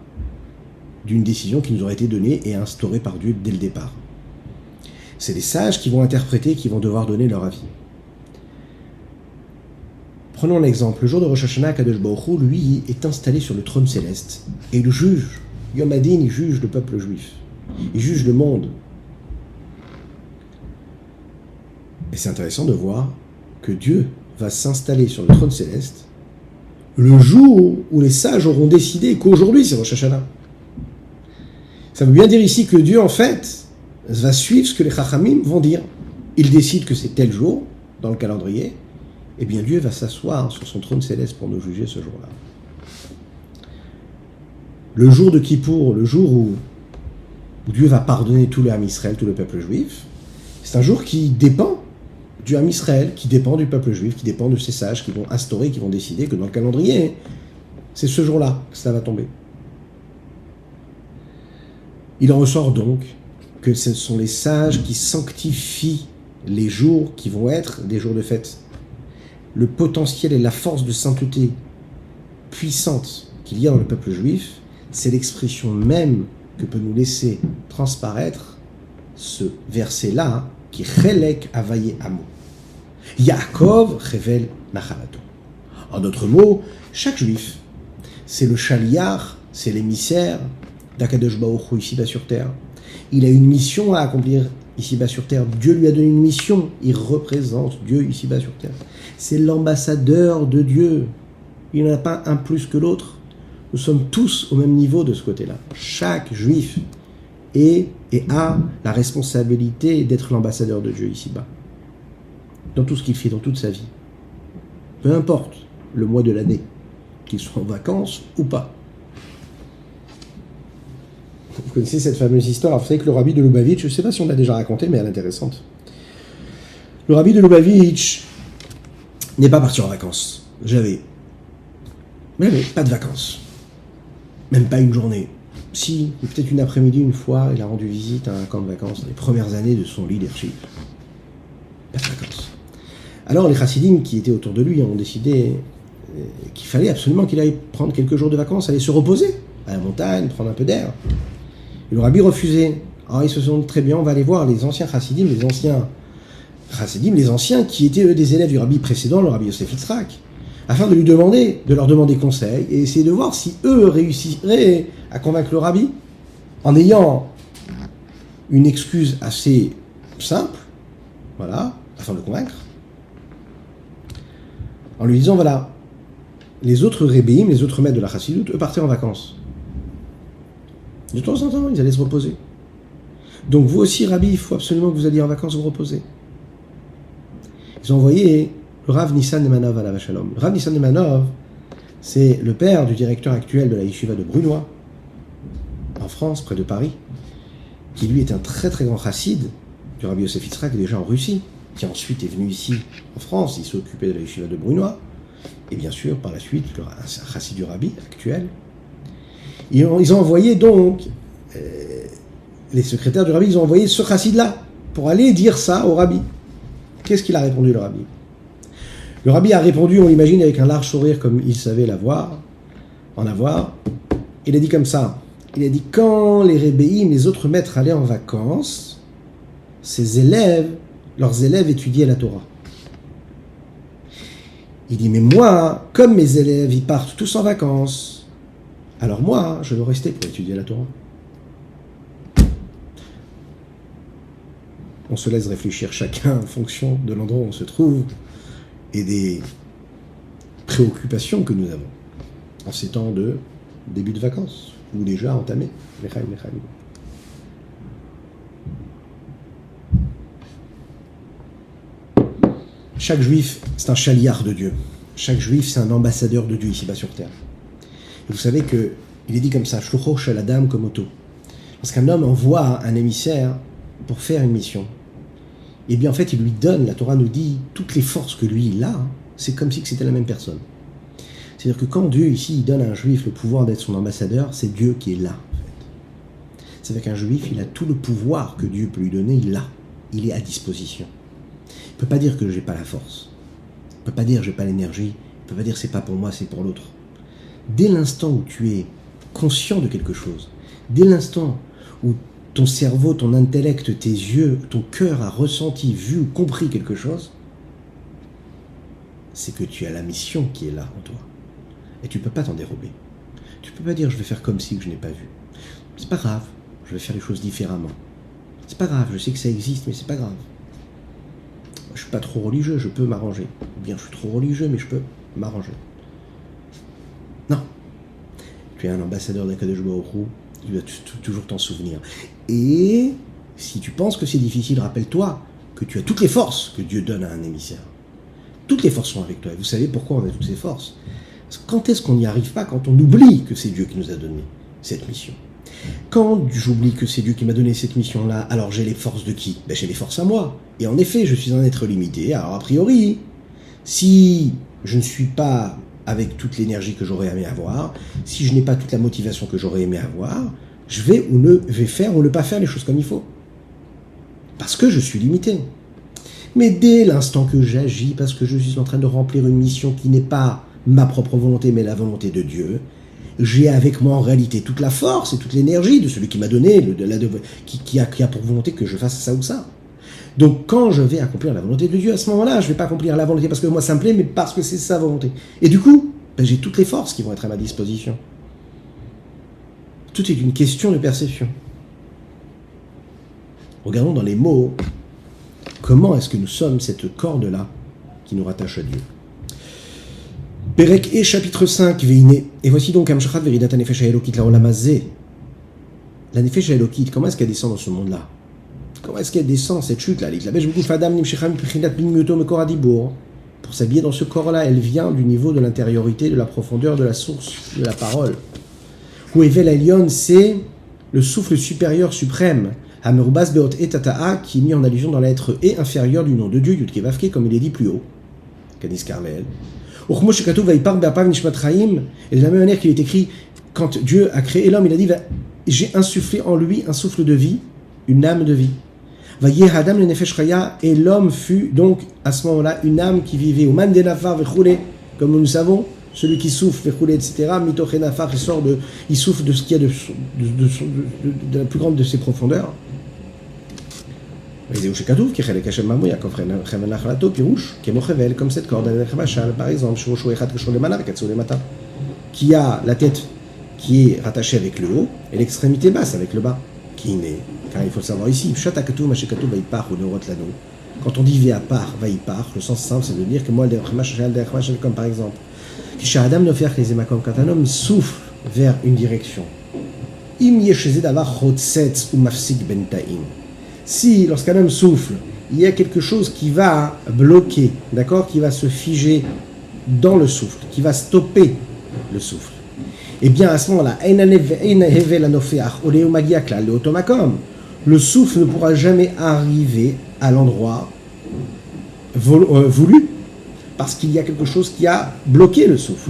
d'une décision qui nous aurait été donnée et instaurée par Dieu dès le départ. C'est les sages qui vont interpréter, qui vont devoir donner leur avis. Prenons l'exemple, le jour de Rosh Hashanah, Kadosh Baruch Hu, lui, est installé sur le trône céleste, et il juge. Yom Hadin, il juge le peuple juif. Il juge le monde. Et c'est intéressant de voir que Dieu va s'installer sur le trône céleste le jour où les sages auront décidé qu'aujourd'hui c'est Rosh Hashanah. Ça veut bien dire ici que Dieu, en fait, va suivre ce que les Chachamim vont dire. Il décide que c'est tel jour, dans le calendrier, et bien Dieu va s'asseoir sur son trône céleste pour nous juger ce jour-là. Le jour de Kippour, le jour où Dieu va pardonner tout le Ham Israël, tout le peuple juif, c'est un jour qui dépend du Ham Israël, qui dépend du peuple juif, qui dépend de ces sages qui vont instaurer, qui vont décider que dans le calendrier, c'est ce jour-là que ça va tomber. Il en ressort donc que ce sont les sages qui sanctifient les jours qui vont être des jours de fête. Le potentiel et la force de sainteté puissante qu'il y a dans le peuple juif, c'est l'expression même que peut nous laisser transparaître ce verset-là, qui Chelek Avaye Amo. Yaakov révèle Nachalato. En d'autres mots, chaque juif, c'est le chaliar, c'est l'émissaire d'Akadosh Baruch Hu ici-bas sur terre. Il a une mission à accomplir ici-bas sur terre. Dieu lui a donné une mission. Il représente Dieu ici-bas sur terre. C'est l'ambassadeur de Dieu. Il n'y en a pas un plus que l'autre. Nous sommes tous au même niveau de ce côté-là. Chaque juif est et a la responsabilité d'être l'ambassadeur de Dieu ici-bas. Dans tout ce qu'il fait, dans toute sa vie. Peu importe le mois de l'année, qu'il soit en vacances ou pas. Vous connaissez cette fameuse histoire. Vous savez que le rabbi de Lubavitch, je ne sais pas si on l'a déjà raconté, mais elle est intéressante. Le rabbi de Lubavitch n'est pas parti en vacances. Mais pas de vacances. Même pas une journée. Si, peut-être une après-midi, une fois, il a rendu visite à un camp de vacances dans les premières années de son leadership. Pas de vacances. Alors les chassidim qui étaient autour de lui ont décidé qu'il fallait absolument qu'il aille prendre quelques jours de vacances, aller se reposer à la montagne, prendre un peu d'air. Et le rabbi refusait. Alors ils se sont dit très bien, on va aller voir les anciens chassidim, les anciens qui étaient eux des élèves du rabbi précédent, le rabbi Yosef Yitzhak, afin de leur demander conseil et essayer de voir si eux réussiraient à convaincre le rabbi en ayant une excuse assez simple, voilà, afin de le convaincre, en lui disant voilà, les autres rébéim, les autres maîtres de la chassidoute, eux partaient en vacances. De temps en temps, ils allaient se reposer. Donc vous aussi, rabbi, il faut absolument que vous alliez en vacances vous reposer. Ils ont envoyé le Rav Nissan Nemanov à la Vachalom. Le Rav Nissan Nemanov, c'est le père du directeur actuel de la yeshiva de Brunois, en France, près de Paris, qui lui est un très très grand chassid du Rabbi Yosef Yitzhak, déjà en Russie, qui ensuite est venu ici en France, il s'est occupé de la yeshiva de Brunois, et bien sûr, par la suite, un chassid du Rabbi actuel. Ils ont envoyé donc, les secrétaires du Rabbi, ils ont envoyé ce chassid-là, pour aller dire ça au Rabbi. Qu'est-ce qu'il a répondu, le Rabbi ? Le Rabbi a répondu, on l'imagine, avec un large sourire, comme il savait en avoir. Il a dit comme ça. Il a dit, quand les rébéim, les autres maîtres allaient en vacances, leurs élèves étudiaient la Torah. Il dit, mais moi, comme mes élèves, ils partent tous en vacances, alors moi, je dois rester pour étudier la Torah. On se laisse réfléchir chacun en fonction de l'endroit où on se trouve et des préoccupations que nous avons en ces temps de début de vacances ou déjà entamés. Chaque juif, c'est un chaliard de Dieu. Chaque juif, c'est un ambassadeur de Dieu ici-bas sur terre. Et vous savez que il est dit comme ça, Shlucho shel Adam comme Otto. Lorsqu'un homme envoie un émissaire pour faire une mission, et bien en fait il lui donne, la Torah nous dit, toutes les forces que lui il a, c'est comme si c'était la même personne. C'est-à-dire que quand Dieu ici il donne à un juif le pouvoir d'être son ambassadeur, c'est Dieu qui est là. En fait. C'est-à-dire qu'un juif il a tout le pouvoir que Dieu peut lui donner, il l'a, il est à disposition. Il ne peut pas dire que je n'ai pas la force, il ne peut pas dire que je n'ai pas l'énergie, il ne peut pas dire c'est pas pour moi, c'est pour l'autre. Dès l'instant où tu es conscient de quelque chose, dès l'instant où ton cerveau, ton intellect, tes yeux, ton cœur a ressenti, vu ou compris quelque chose, c'est que tu as la mission qui est là en toi. Et tu ne peux pas t'en dérober. Tu ne peux pas dire je vais faire comme si je n'ai pas vu. C'est pas grave, je vais faire les choses différemment. C'est pas grave, je sais que ça existe, mais c'est pas grave. Je suis pas trop religieux, je peux m'arranger. Ou bien je suis trop religieux, mais je peux m'arranger. Non. Tu es un ambassadeur d'Akadosh Baruch Hu, tu dois toujours t'en souvenir. Et si tu penses que c'est difficile, rappelle-toi que tu as toutes les forces que Dieu donne à un émissaire. Toutes les forces sont avec toi. Et vous savez pourquoi on a toutes ces forces? Parce que quand est-ce qu'on n'y arrive pas? Quand on oublie que c'est Dieu qui nous a donné cette mission. Quand j'oublie que c'est Dieu qui m'a donné cette mission-là, alors j'ai les forces de qui? Ben, j'ai les forces à moi. Et en effet, je suis un être limité. Alors a priori, si je ne suis pas avec toute l'énergie que j'aurais aimé avoir, si je n'ai pas toute la motivation que j'aurais aimé avoir, je vais ou ne vais faire ou ne pas faire les choses comme il faut. Parce que je suis limité. Mais dès l'instant que j'agis, parce que je suis en train de remplir une mission qui n'est pas ma propre volonté, mais la volonté de Dieu, j'ai avec moi en réalité toute la force et toute l'énergie de celui qui m'a donné, qui a pour volonté que je fasse ça ou ça. Donc quand je vais accomplir la volonté de Dieu, à ce moment-là, je ne vais pas accomplir la volonté parce que moi ça me plaît, mais parce que c'est sa volonté. Et du coup, ben, j'ai toutes les forces qui vont être à ma disposition. Tout est une question de perception. Regardons dans les mots, comment est-ce que nous sommes cette corde-là qui nous rattache à Dieu. Perek et chapitre 5, Veiné. Et voici donc Amshachat Veridat Nefesh Haelokit Laolam Hazeh. La Nefesh Haelokit, comment est-ce qu'elle descend dans ce monde-là? Comment est-ce qu'elle descend, cette chute-là? Pour s'habiller dans ce corps-là, elle vient du niveau de l'intériorité, de la profondeur, de la source de la parole. Huevel Elion, c'est le souffle supérieur suprême. Hamerubas Beot et Tata'a, qui est mis en allusion dans la lettre E inférieure du nom de Dieu, Yudke Vavke, comme il est dit plus haut. Kadis Carmel. Et de la même manière qu'il est écrit, quand Dieu a créé l'homme, il a dit j'ai insufflé en lui un souffle de vie, une âme de vie. Et l'homme fut donc à ce moment-là une âme qui vivait. Comme nous savons, celui qui souffle, etc. Il souffle de ce qu'il y a de la plus grande de ses profondeurs. Comme cette corde, par exemple, qui a la tête qui est rattachée avec le haut et l'extrémité basse avec le bas. Car il faut le savoir ici, quand on dit Ve'apar, Vaipar, le sens simple c'est de dire que moi, comme par exemple, quand un homme souffle vers une direction, si lorsqu'un homme souffle, il y a quelque chose qui va bloquer, d'accord, qui va se figer dans le souffle, qui va stopper le souffle, et bien à ce moment-là, le souffle ne pourra jamais arriver à l'endroit voulu, parce qu'il y a quelque chose qui a bloqué le souffle.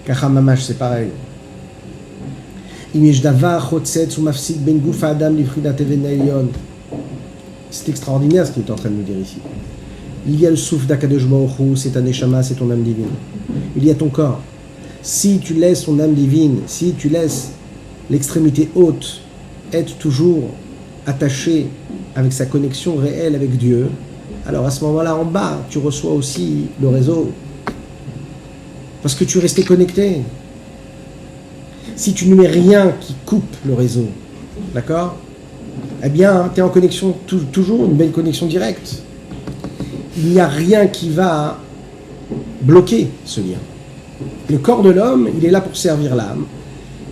Kachamamash, c'est pareil. C'est extraordinaire ce qu'il est en train de nous dire ici. Il y a le souffle d'Akadosh Baruch Hu, c'est ta neshama, c'est ton âme divine. Il y a ton corps. Si tu laisses ton âme divine, si tu laisses l'extrémité haute être toujours attachée avec sa connexion réelle avec Dieu, alors à ce moment-là, en bas, tu reçois aussi le réseau. Parce que tu restais connecté. Si tu ne mets rien qui coupe le réseau, d'accord? Eh bien, tu es en connexion, toujours une belle connexion directe. Il n'y a rien qui va bloquer ce lien. Le corps de l'homme, il est là pour servir l'âme.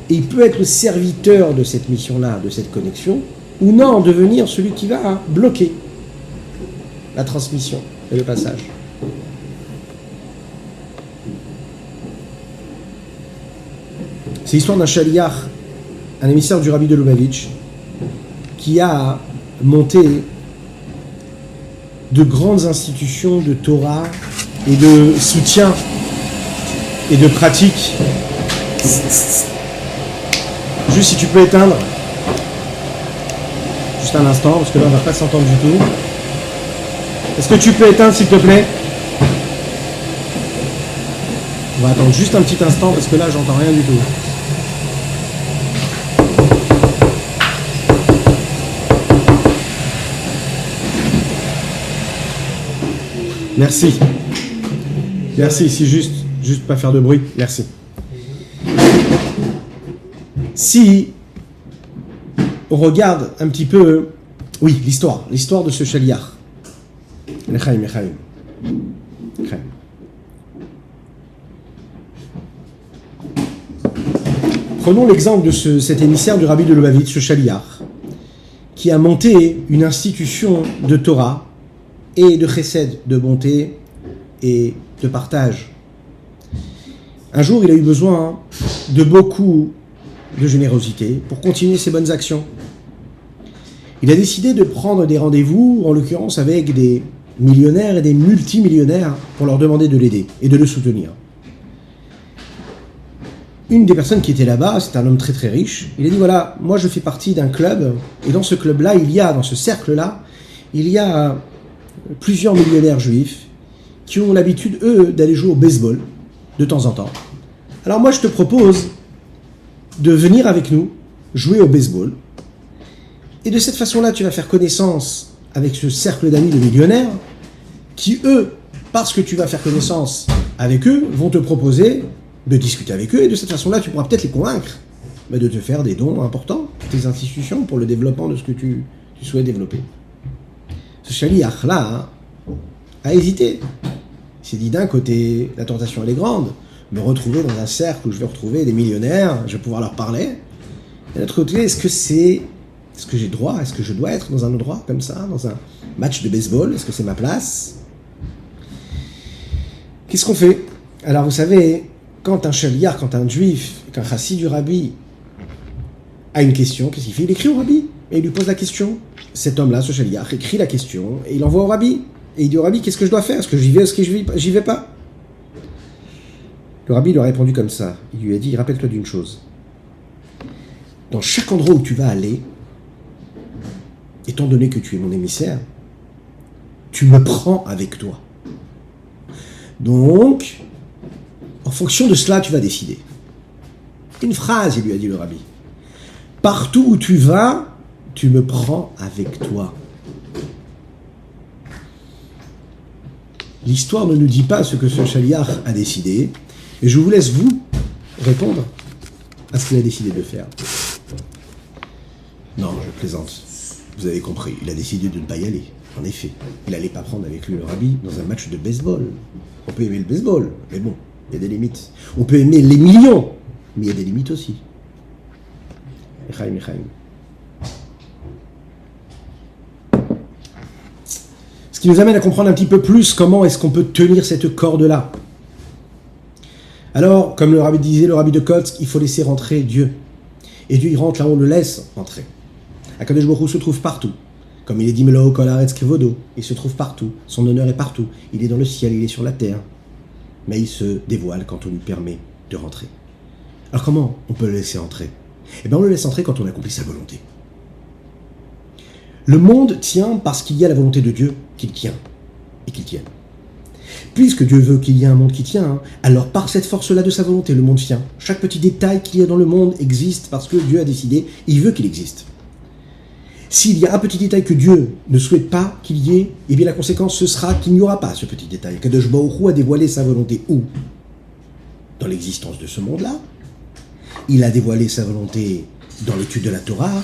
Et il peut être le serviteur de cette mission-là, de cette connexion, ou non, devenir celui qui va bloquer la transmission et le passage. C'est l'histoire d'un chaliach, un émissaire du Rabbi de Lubavitch, qui a monté de grandes institutions de Torah et de soutien et de pratique. Juste si tu peux éteindre. Juste un instant, parce que là on ne va pas s'entendre du tout. Est-ce que tu peux éteindre s'il te plaît? On va attendre juste un petit instant parce que là j'entends rien du tout. Merci. Merci, si juste pas faire de bruit. Merci. Si on regarde un petit peu, oui, l'histoire de ce chaliach. Lechaim. Prenons l'exemple de cet émissaire du Rabbi de Lubavitch, ce chaliach, qui a monté une institution de Torah et de chesed, de bonté et de partage. Un jour, il a eu besoin de beaucoup de générosité pour continuer ses bonnes actions. Il a décidé de prendre des rendez-vous, en l'occurrence avec des millionnaires et des multimillionnaires, pour leur demander de l'aider et de le soutenir. Une des personnes qui était là-bas, c'est un homme très très riche, il a dit voilà, moi je fais partie d'un club, et dans ce club-là, dans ce cercle-là, il y a plusieurs millionnaires juifs qui ont l'habitude, eux, d'aller jouer au baseball de temps en temps. Alors moi je te propose de venir avec nous jouer au baseball, et de cette façon-là tu vas faire connaissance avec ce cercle d'amis de millionnaires qui, eux, parce que tu vas faire connaissance avec eux, vont te proposer de discuter avec eux, et de cette façon-là tu pourras peut-être les convaincre de te faire des dons importants, tes institutions, pour le développement de ce que tu souhaites développer. Ce chaliach-là a hésité. Il s'est dit d'un côté, la tentation elle est grande, me retrouver dans un cercle où je vais retrouver des millionnaires, je vais pouvoir leur parler. Et de l'autre côté, est-ce que j'ai droit, est-ce que je dois être dans un endroit comme ça, dans un match de baseball, est-ce que c'est ma place? Qu'est-ce qu'on fait? Alors vous savez, quand un chaliach, quand un juif, qu'un chassid du rabbi a une question, qu'est-ce qu'il fait? Il écrit au rabbi et il lui pose la question. Cet homme-là, ce chaliach, écrit la question et il envoie au rabbi. Et il dit au rabbi, qu'est-ce que je dois faire? Est-ce que j'y vais, est-ce que j'y vais pas? Le rabbi lui a répondu comme ça. Il lui a dit, rappelle-toi d'une chose. Dans chaque endroit où tu vas aller, étant donné que tu es mon émissaire, tu me prends avec toi. Donc, en fonction de cela, tu vas décider. Une phrase, il lui a dit le rabbi. Partout où tu vas, tu me prends avec toi. L'histoire ne nous dit pas ce que ce chaliach a décidé, et je vous laisse vous répondre à ce qu'il a décidé de faire. Non, je plaisante. Vous avez compris, il a décidé de ne pas y aller. En effet, il n'allait pas prendre avec lui le rabbi dans un match de baseball. On peut aimer le baseball, mais bon, il y a des limites. On peut aimer les millions, mais il y a des limites aussi. Echaim. Ce qui nous amène à comprendre un petit peu plus comment est-ce qu'on peut tenir cette corde-là. Alors, comme le rabbi disait, le rabbi de Kotsk, il faut laisser rentrer Dieu. Et Dieu, il rentre là où on le laisse rentrer. Akadosh Baruch Hu se trouve partout. Comme il est dit, Melo Kol Haaretz Kevodo, il se trouve partout. Son honneur est partout. Il est dans le ciel, il est sur la terre. Mais il se dévoile quand on lui permet de rentrer. Alors comment on peut le laisser entrer? Eh bien, on le laisse entrer quand on accomplit sa volonté. Le monde tient parce qu'il y a la volonté de Dieu qu'il tient et qu'il tienne. Puisque Dieu veut qu'il y ait un monde qui tient, alors par cette force-là de sa volonté, le monde tient. Chaque petit détail qu'il y a dans le monde existe parce que Dieu a décidé, il veut qu'il existe. S'il y a un petit détail que Dieu ne souhaite pas qu'il y ait, eh bien la conséquence, ce sera qu'il n'y aura pas ce petit détail. Kadosh Baruch Hu a dévoilé sa volonté où? Dans l'existence de ce monde-là. Il a dévoilé sa volonté dans l'étude de la Torah,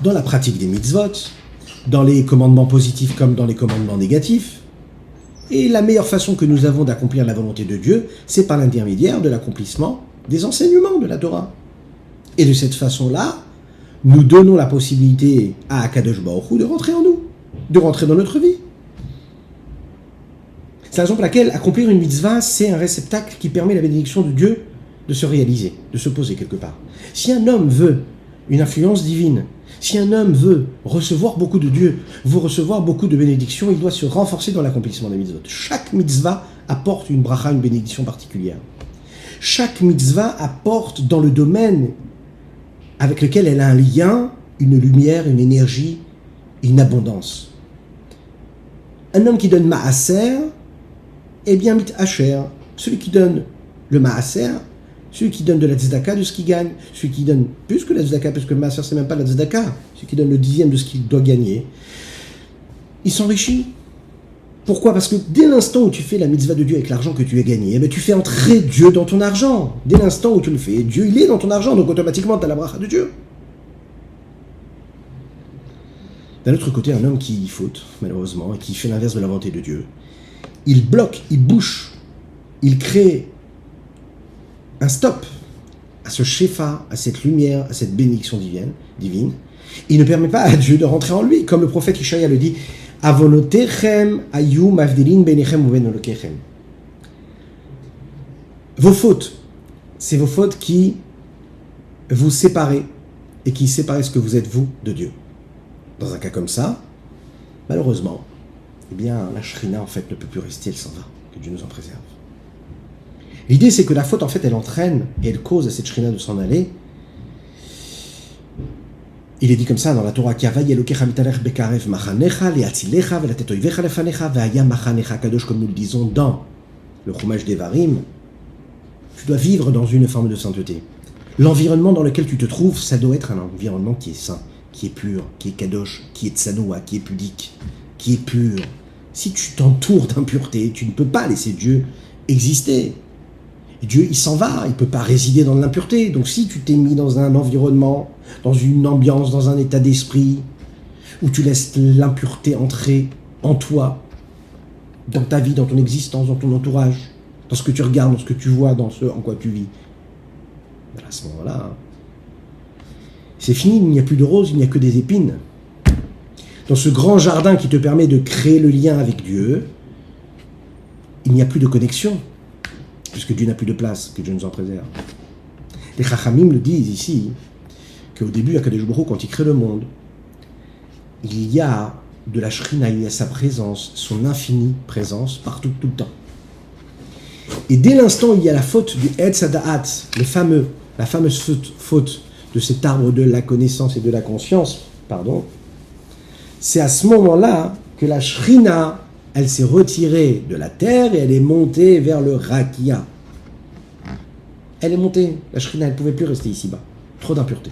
dans la pratique des mitzvot, dans les commandements positifs comme dans les commandements négatifs. Et la meilleure façon que nous avons d'accomplir la volonté de Dieu, c'est par l'intermédiaire de l'accomplissement des enseignements de la Torah. Et de cette façon-là, nous donnons la possibilité à Akadosh Baruch Hu de rentrer en nous, de rentrer dans notre vie. C'est la raison pour laquelle accomplir une mitzvah, c'est un réceptacle qui permet la bénédiction de Dieu de se réaliser, de se poser quelque part. Si un homme veut une influence divine, si un homme veut recevoir beaucoup de Dieu, veut recevoir beaucoup de bénédictions, il doit se renforcer dans l'accomplissement des mitzvot. Chaque mitzvah apporte une bracha, une bénédiction particulière. Chaque mitzvah apporte dans le domaine avec lequel elle a un lien, une lumière, une énergie, une abondance. Un homme qui donne maaser, eh bien mit hacher. Celui qui donne le maaser, celui qui donne de la tzedaka de ce qu'il gagne, celui qui donne plus que la tzedaka, parce que le maaser c'est même pas la tzedaka, celui qui donne le 10e de ce qu'il doit gagner, il s'enrichit. Pourquoi? Parce que dès l'instant où tu fais la mitzvah de Dieu avec l'argent que tu as gagné, eh bien, tu fais entrer Dieu dans ton argent. Dès l'instant où tu le fais, Dieu il est dans ton argent, donc automatiquement tu as la bracha de Dieu. D'un autre côté, un homme qui faute, malheureusement, et qui fait l'inverse de la volonté de Dieu, il bloque, il bouche, il crée un stop à ce shefa, à cette lumière, à cette bénédiction divine. Il ne permet pas à Dieu de rentrer en lui, comme le prophète Ishaïa le dit. Avonotechem ayu mavdilin benechem uben elokechem. Vos fautes, c'est vos fautes qui vous séparez et qui séparent ce que vous êtes vous de Dieu. Dans un cas comme ça, malheureusement, eh bien la shrina en fait ne peut plus rester, elle s'en va. Que Dieu nous en préserve. L'idée c'est que la faute en fait elle entraîne et elle cause à cette shrina de s'en aller. Il est dit comme ça dans la Torah, comme nous le disons dans le Chumash Devarim, tu dois vivre dans une forme de sainteté. L'environnement dans lequel tu te trouves, ça doit être un environnement qui est saint, qui est pur, qui est kadosh, qui est tsanoua, qui est pudique, qui est pur. Si tu t'entoures d'impureté, tu ne peux pas laisser Dieu exister. Dieu, il s'en va, il ne peut pas résider dans l'impureté. Donc si tu t'es mis dans un environnement, dans une ambiance, dans un état d'esprit, où tu laisses l'impureté entrer en toi, dans ta vie, dans ton existence, dans ton entourage, dans ce que tu regardes, dans ce que tu vois, dans ce en quoi tu vis, ben à ce moment-là, c'est fini, il n'y a plus de roses, il n'y a que des épines. Dans ce grand jardin qui te permet de créer le lien avec Dieu, il n'y a plus de connexion. Puisque Dieu n'a plus de place, que Dieu nous en préserve. Les Chachamim le disent ici, qu'au début, Akadosh Baruch Hu, quand il crée le monde, il y a de la Shrina, il y a sa présence, son infinie présence, partout, tout le temps. Et dès l'instant où il y a la faute du Etz Hadaat, la fameuse faute de cet arbre de la connaissance et de la conscience, c'est à ce moment-là que la Shrina, elle s'est retirée de la terre et elle est montée vers le Rakia. Elle est montée, la Shrina, elle ne pouvait plus rester ici-bas. Trop d'impureté.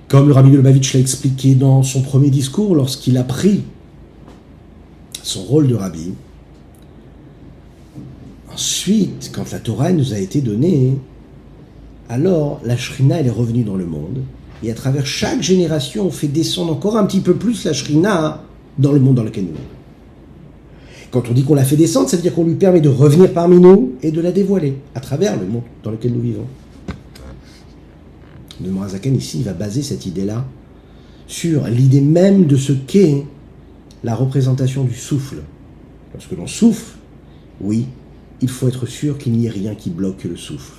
Comme le Rabbi de Lubavitch l'a expliqué dans son premier discours, lorsqu'il a pris son rôle de Rabbi, ensuite, quand la Torah nous a été donnée, alors la Shrina, elle est revenue dans le monde, et à travers chaque génération, on fait descendre encore un petit peu plus la Shrina dans le monde dans lequel nous vivons. Quand on dit qu'on la fait descendre, ça veut dire qu'on lui permet de revenir parmi nous et de la dévoiler à travers le monde dans lequel nous vivons. Le Morazaken ici, il va baser cette idée-là sur l'idée même de ce qu'est la représentation du souffle. Lorsque l'on souffle, oui, il faut être sûr qu'il n'y ait rien qui bloque le souffle.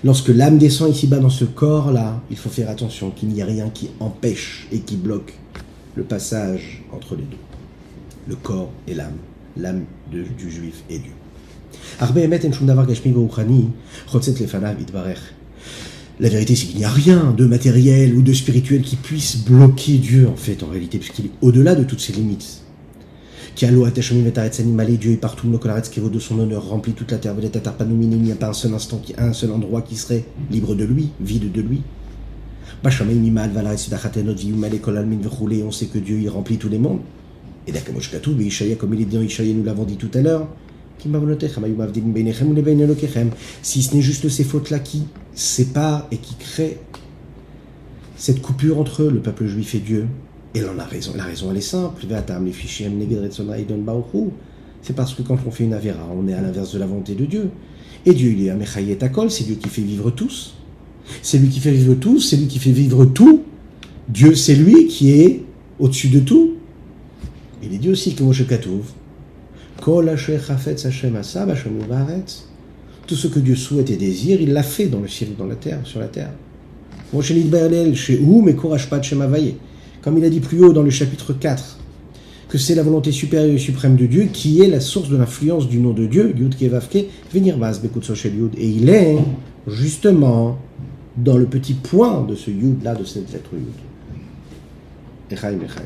Lorsque l'âme descend ici-bas dans ce corps-là, il faut faire attention qu'il n'y ait rien qui empêche et qui bloque le passage entre les deux. Le corps et l'âme du juif et Dieu. La vérité, c'est qu'il n'y a rien de matériel ou de spirituel qui puisse bloquer Dieu, en fait, en réalité, puisqu'il est au-delà de toutes ses limites. Dieu est partout, qui vaut de son honneur, remplit toute la terre, il n'y a pas un seul instant, un seul endroit qui serait libre de lui, vide de lui. On sait que Dieu il remplit tous les mondes. Et d'accord, comme il est dans Ishaïa, nous l'avons dit tout à l'heure, si ce n'est juste ces fautes-là qui séparent et qui créent cette coupure entre le peuple juif et Dieu, et là on a raison, la raison elle est simple, c'est parce que quand on fait une avéra, on est à l'inverse de la volonté de Dieu. Et Dieu, il est Amechayet Akol, c'est Dieu qui fait vivre tous. C'est lui qui fait vivre tous, c'est lui qui fait vivre tout. Dieu, c'est lui qui est au-dessus de tout. Il est dit aussi que Moshe Katouv, Kol Asher Chafetz Hashem Asa B'Shamim V'Haaretz. Tout ce que Dieu souhaite et désire, il l'a fait dans le ciel, dans la terre, sur la terre. Moshe Nidberlel, Shehu Mekor Hashpat Shem Havaye. Comme il a dit plus haut dans le chapitre 4, que c'est la volonté supérieure et suprême de Dieu qui est la source de l'influence du nom de Dieu, Yud Kevavke, Venir Bas Bekutso Shel Yud. Et il est justement dans le petit point de ce Yud là, de cette lettre Yud. Echaim, Echaim.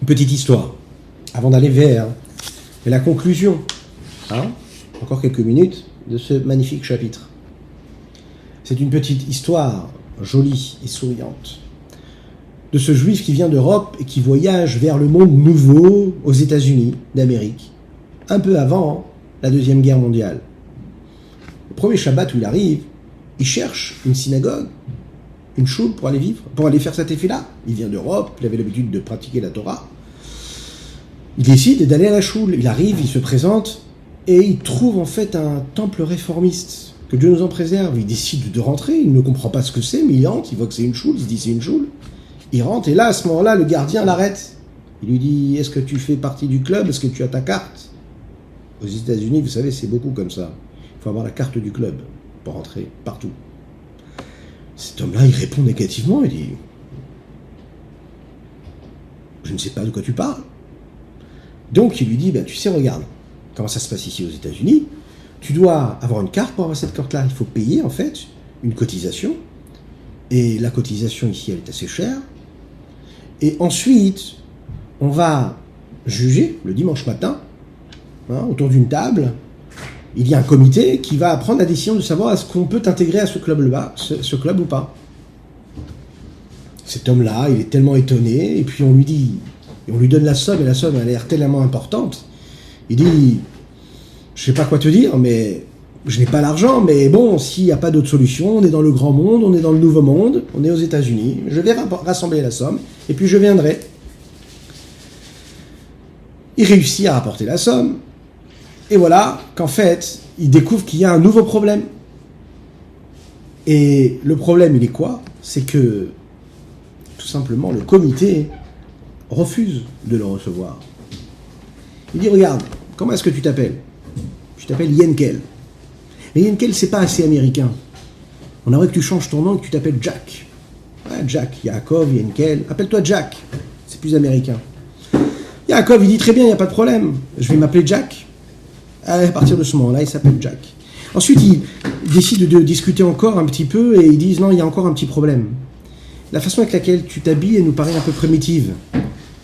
Petite histoire, avant d'aller vers la conclusion, encore quelques minutes de ce magnifique chapitre. C'est une petite histoire jolie et souriante de ce juif qui vient d'Europe et qui voyage vers le monde nouveau aux États-Unis d'Amérique, un peu avant la Deuxième Guerre mondiale. Le premier Shabbat où il arrive, il cherche une synagogue, une choule pour aller vivre, pour aller faire sa tefila. Il vient d'Europe, il avait l'habitude de pratiquer la Torah. Il décide d'aller à la choule. Il arrive, il se présente et il trouve en fait un temple réformiste. Que Dieu nous en préserve. Il décide de rentrer, il ne comprend pas ce que c'est, mais il entre, il voit que c'est une choule, il se dit c'est une choule. Il rentre et là, à ce moment-là, le gardien l'arrête. Il lui dit, est-ce que tu fais partie du club? Est-ce que tu as ta carte? Aux États-Unis, vous savez, c'est beaucoup comme ça. Il faut avoir la carte du club pour rentrer partout. Cet homme-là, il répond négativement, il dit, je ne sais pas de quoi tu parles. Donc il lui dit, tu sais, regarde, comment ça se passe ici aux États-Unis, tu dois avoir une carte pour avoir cette carte-là. Il faut payer en fait une cotisation. Et la cotisation ici, elle est assez chère. Et ensuite, on va juger le dimanche matin, autour d'une table. Il y a un comité qui va prendre la décision de savoir est-ce qu'on peut t'intégrer à ce club-là, ce club ou pas. Cet homme-là, il est tellement étonné, et puis on lui dit, et on lui donne la somme, et la somme elle a l'air tellement importante. Il dit, je sais pas quoi te dire, mais je n'ai pas l'argent, mais bon, s'il n'y a pas d'autre solution, on est dans le grand monde, on est dans le nouveau monde, on est aux États-Unis, je vais rassembler la somme, et puis je viendrai. Il réussit à rapporter la somme, et voilà qu'en fait, il découvre qu'il y a un nouveau problème. Et le problème, il est quoi? C'est que, tout simplement, le comité refuse de le recevoir. Il dit, regarde, comment est-ce que tu t'appelles? Tu t'appelles Yenkel. Mais Yenkel, c'est pas assez américain. On aimerait que tu changes ton nom et que tu t'appelles Jack. Ouais, Jack, Yaakov, Yenkel. Appelle-toi Jack. C'est plus américain. Yaakov, il dit très bien, il n'y a pas de problème. Je vais m'appeler Jack. À partir de ce moment-là, il s'appelle Jack. Ensuite, il décide de discuter encore un petit peu et ils disent non, il y a encore un petit problème. La façon avec laquelle tu t'habilles, elle nous paraît un peu primitive.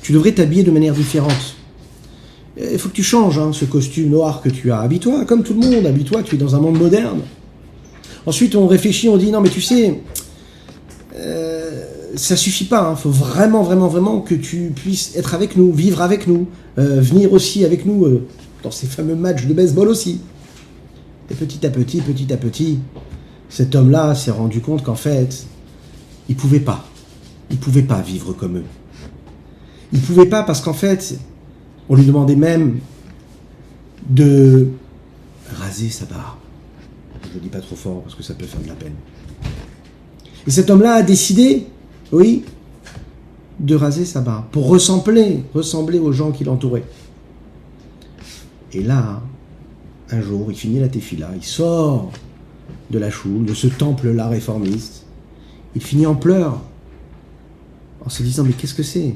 Tu devrais t'habiller de manière différente. Il faut que tu changes ce costume noir que tu as. Habille-toi comme tout le monde, habille-toi, tu es dans un monde moderne. Ensuite, on réfléchit, on dit non, mais tu sais, ça suffit pas. Il faut vraiment, vraiment, vraiment que tu puisses être avec nous, vivre avec nous, venir aussi avec nous dans ces fameux matchs de baseball aussi. Et petit à petit, cet homme-là s'est rendu compte qu'en fait, il pouvait pas vivre comme eux. Il pouvait pas parce qu'en fait, on lui demandait même de raser sa barbe. Je le dis pas trop fort parce que ça peut faire de la peine. Et cet homme-là a décidé, oui, de raser sa barbe pour ressembler aux gens qui l'entouraient. Et là, un jour, il finit la tefila, il sort de la choule, de ce temple-là réformiste. Il finit en pleurs, en se disant, mais qu'est-ce que c'est?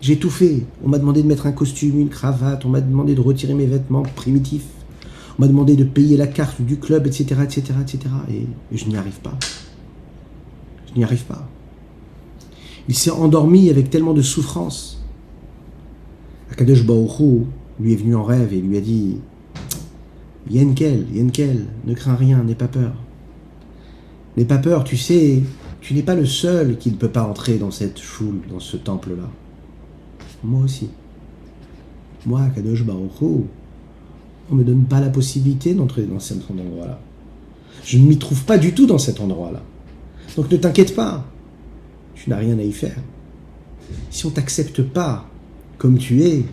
J'ai tout fait. On m'a demandé de mettre un costume, une cravate, on m'a demandé de retirer mes vêtements primitifs, on m'a demandé de payer la carte du club, etc., etc., etc. Et je n'y arrive pas. Je n'y arrive pas. Il s'est endormi avec tellement de souffrance. Akadosh Baruch Hu, lui est venu en rêve et lui a dit « Yenkel, ne crains rien, n'aie pas peur. N'aie pas peur, tu sais, tu n'es pas le seul qui ne peut pas entrer dans cette choule, dans ce temple-là. Moi aussi. Moi, Kadosh Baruch Hu, on ne me donne pas la possibilité d'entrer dans cet endroit-là. Je ne m'y trouve pas du tout dans cet endroit-là. Donc ne t'inquiète pas, tu n'as rien à y faire. Si on ne t'accepte pas comme tu es,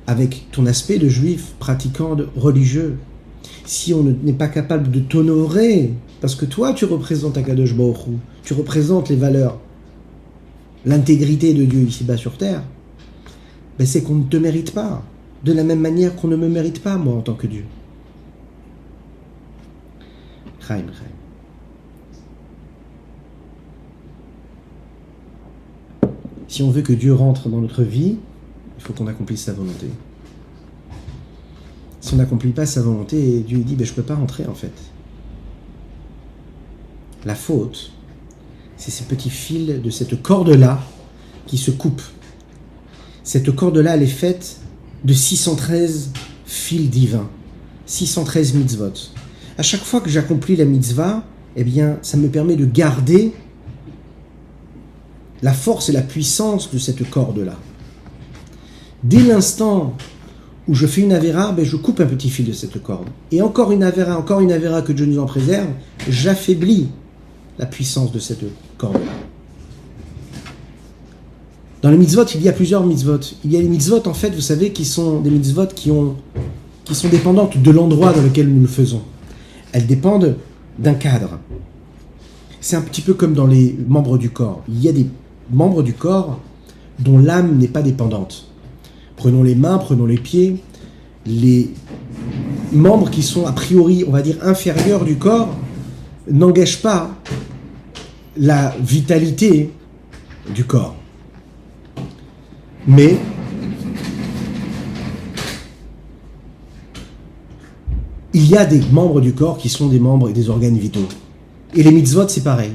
avec ton aspect de juif pratiquant de religieux, si on n'est pas capable de t'honorer, parce que toi tu représentes Akadosh Baruch Hu, tu représentes les valeurs, l'intégrité de Dieu ici-bas sur terre, ben c'est qu'on ne te mérite pas, de la même manière qu'on ne me mérite pas moi en tant que Dieu. Chaim. Si on veut que Dieu rentre dans notre vie, il faut qu'on accomplisse sa volonté. Si on n'accomplit pas sa volonté, Dieu dit, je ne peux pas rentrer en fait. La faute, c'est ces petits fils de cette corde-là qui se coupent. Cette corde-là, elle est faite de 613 fils divins, 613 mitzvot. À chaque fois que j'accomplis la mitzvah, eh bien, ça me permet de garder la force et la puissance de cette corde-là. Dès l'instant où je fais une avéra, je coupe un petit fil de cette corde. Et encore une avéra, que Dieu nous en préserve, j'affaiblis la puissance de cette corde-là. Dans les mitzvot, il y a plusieurs mitzvot. Il y a les mitzvot, en fait, vous savez, qui sont des mitzvot qui sont dépendantes de l'endroit dans lequel nous le faisons. Elles dépendent d'un cadre. C'est un petit peu comme dans les membres du corps. Il y a des membres du corps dont l'âme n'est pas dépendante. Prenons les mains, prenons les pieds, les membres qui sont a priori, on va dire, inférieurs du corps, n'engagent pas la vitalité du corps. Mais il y a des membres du corps qui sont des membres et des organes vitaux. Et les mitzvot, c'est pareil.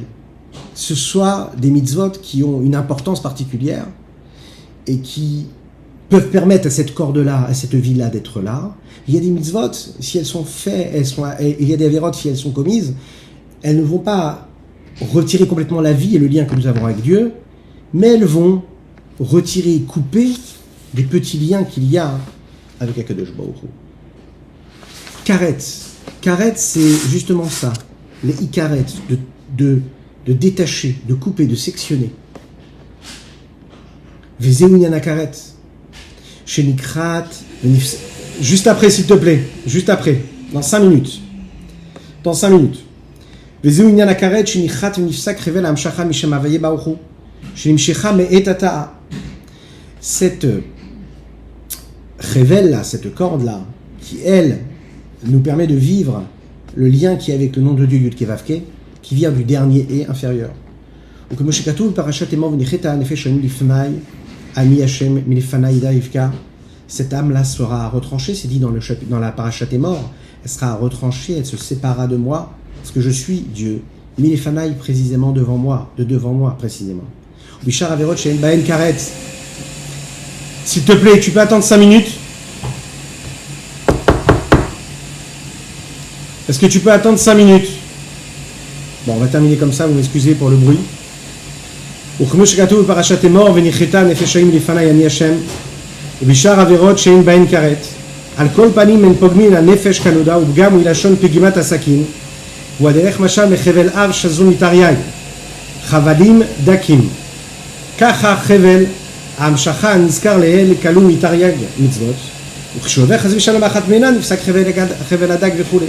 Ce soit des mitzvot qui ont une importance particulière et qui peuvent permettre à cette corde-là, à cette vie-là d'être là. Il y a des mitzvot, si elles sont faites, il y a des avérotes, si elles sont commises, elles ne vont pas retirer complètement la vie et le lien que nous avons avec Dieu, mais elles vont retirer, couper des petits liens qu'il y a avec Akadosh Baruch Hu. Karet, c'est justement ça. Les ikaret, de détacher, de couper, de sectionner. Vezeunyana karet. Shenikrat. Juste après, s'il te plaît. Juste après. Dans 5 minutes. Vezeunyana karet. Shenikrat. Nifsak. Revel. Amshacha. Mishem Avaye Baruchu. Shenimshecha. Me'etata. Cette Revel là, cette corde là, qui elle nous permet de vivre le lien qui est avec le nom de Dieu Yud Kei Vav Kei, qui vient du dernier et inférieur. Donc comme Katuv parashat Emor v'nicheta nefesh anu lifnai ani Hashem milifnai da'ivka. Cette âme là sera retranchée, c'est dit dans la parashat Emor, elle sera retranchée, elle se séparera de moi parce que je suis Dieu. Milifnai précisément devant moi précisément. Bishar averot she'en ba'en karet. S'il te plaît, tu peux attendre 5 minutes? Est-ce que tu peux attendre 5 minutes? Bon, on va terminer comme ça, vous m'excusez pour le bruit. וכמו שכתוב בפרשת אמור וניחתה נפש חיים לפני אני השם ובשאר עבירות שאין בהן כרת על כל פנים הן פוגמין הנפש כנודע ופגם הוא לשון פגימת הסכין הוא הדרך משל לחבל אב שזו מתרי"ג חבלים דקים ככה חבל ההמשכה הנזכר לעיל כלוא מתרי"ג מצוות וכשעובר חס ושלום אחת מהן נפסק חבל הדק וכו'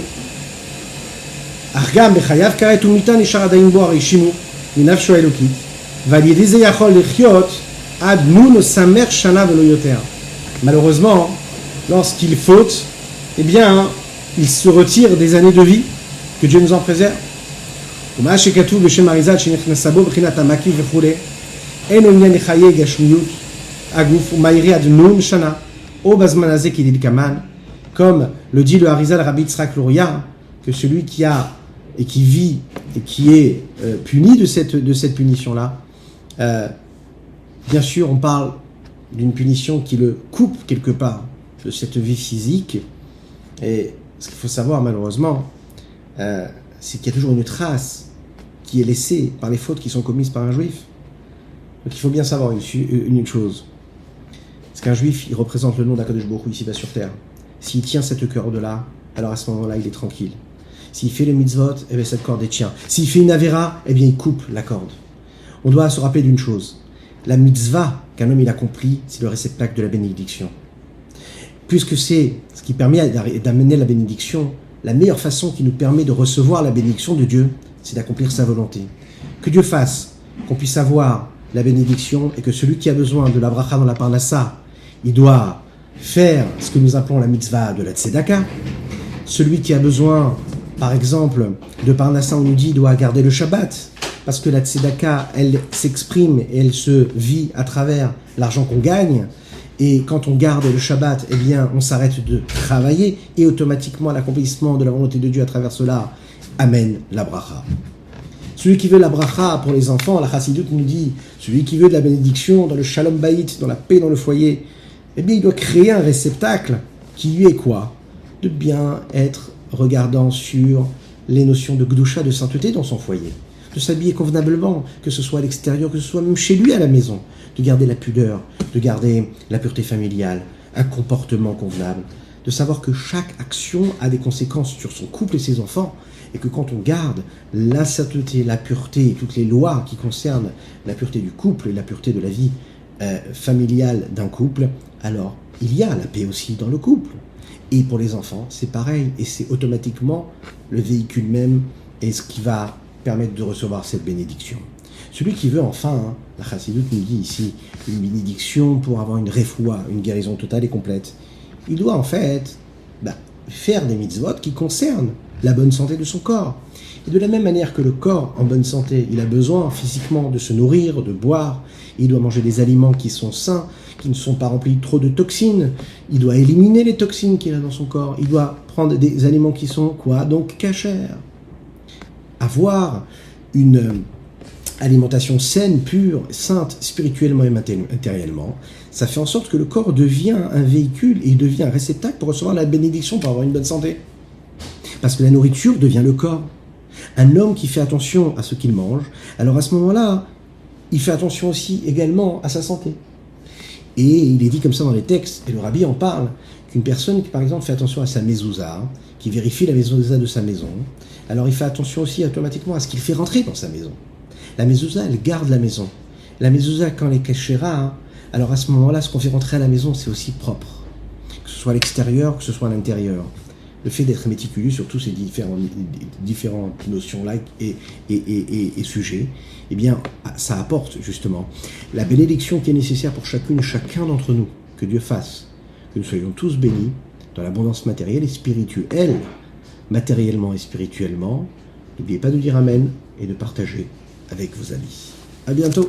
אך גם בחייו כרת ומיתה נשאר עדיין בו הרי שימור מנפשו האלוקית ועל ידי זה יכול לחיות עד נון או סמך שנה ולא יותר. Malheureusement, lorsqu'il faute, eh bien, il se retire des années de vie, que Dieu nous en préserve. ומה שכתוב בשם אריז"ל שנכנסה בו בחינת המקיף וכו' אין עניין לחיי גשמיות הגוף ומהירי עד נון שנה או בזמן הזה כדלקמן, comme le dit le Harizal Rabbi Yitzhak Luria, que celui qui a et qui vit et qui est puni de cette punition-là, bien sûr on parle d'une punition qui le coupe quelque part de cette vie physique. Et ce qu'il faut savoir malheureusement, c'est qu'il y a toujours une trace qui est laissée par les fautes qui sont commises par un juif. Donc il faut bien savoir une chose. C'est qu'un juif, il représente le nom d'Akadosh Baruch Hu ici-bas sur terre. S'il tient cette corde-là, alors à ce moment-là, il est tranquille. S'il fait le mitzvot, eh bien cette corde est tient. S'il fait une avéra, eh bien il coupe la corde. On doit se rappeler d'une chose. La mitzvah qu'un homme il accomplit, c'est le réceptacle de la bénédiction. Puisque c'est ce qui permet d'amener la bénédiction, la meilleure façon qui nous permet de recevoir la bénédiction de Dieu, c'est d'accomplir sa volonté. Que Dieu fasse qu'on puisse avoir la bénédiction et que celui qui a besoin de la bracha dans la parnassa, il doit faire ce que nous appelons la mitzvah de la tzedaka. Celui qui a besoin, par exemple, de parnassa, on nous dit, doit garder le Shabbat, parce que la tzedaka, elle s'exprime et elle se vit à travers l'argent qu'on gagne. Et quand on garde le Shabbat, eh bien, on s'arrête de travailler et automatiquement l'accomplissement de la volonté de Dieu à travers cela amène la bracha. Celui qui veut la bracha pour les enfants, la Chassidoute nous dit, celui qui veut de la bénédiction dans le shalom bayit, dans la paix dans le foyer, eh bien, il doit créer un réceptacle qui lui est quoi? De bien être regardant sur les notions de gdusha, de sainteté dans son foyer, de s'habiller convenablement, que ce soit à l'extérieur, que ce soit même chez lui à la maison, de garder la pudeur, de garder la pureté familiale, un comportement convenable, de savoir que chaque action a des conséquences sur son couple et ses enfants, et que quand on garde la sainteté, la pureté, toutes les lois qui concernent la pureté du couple et la pureté de la vie familiale d'un couple, alors il y a la paix aussi dans le couple. Et pour les enfants, c'est pareil, et c'est automatiquement le véhicule même et ce qui va permettre de recevoir cette bénédiction. Celui qui veut enfin, la Chassidoute nous dit ici, une bénédiction pour avoir une refoua, une guérison totale et complète, il doit en fait faire des mitzvot qui concernent la bonne santé de son corps. Et de la même manière que le corps en bonne santé, il a besoin physiquement de se nourrir, de boire, il doit manger des aliments qui sont sains, qui ne sont pas remplis trop de toxines, il doit éliminer les toxines qu'il a dans son corps, il doit prendre des aliments qui sont quoi? Donc cachers. Avoir une alimentation saine, pure, sainte, spirituellement et matériellement, ça fait en sorte que le corps devient un véhicule et il devient un réceptacle pour recevoir la bénédiction, pour avoir une bonne santé. Parce que la nourriture devient le corps. Un homme qui fait attention à ce qu'il mange, alors à ce moment-là, il fait attention aussi également à sa santé. Et il est dit comme ça dans les textes, et le rabbi en parle, qu'une personne qui par exemple fait attention à sa mezouza, qui vérifie la mezouza de sa maison, alors il fait attention aussi automatiquement à ce qu'il fait rentrer dans sa maison. La mezouza, elle garde la maison. La mezouza, quand elle est cachera, alors à ce moment-là, ce qu'on fait rentrer à la maison, c'est aussi propre. Que ce soit à l'extérieur, que ce soit à l'intérieur. Le fait d'être méticuleux sur tous ces différentes notions-là et sujets, eh bien, ça apporte justement la bénédiction qui est nécessaire pour chacun d'entre nous. Que Dieu fasse que nous soyons tous bénis dans l'abondance matérielle et spirituelle, matériellement et spirituellement. N'oubliez pas de dire Amen et de partager avec vos amis. À bientôt.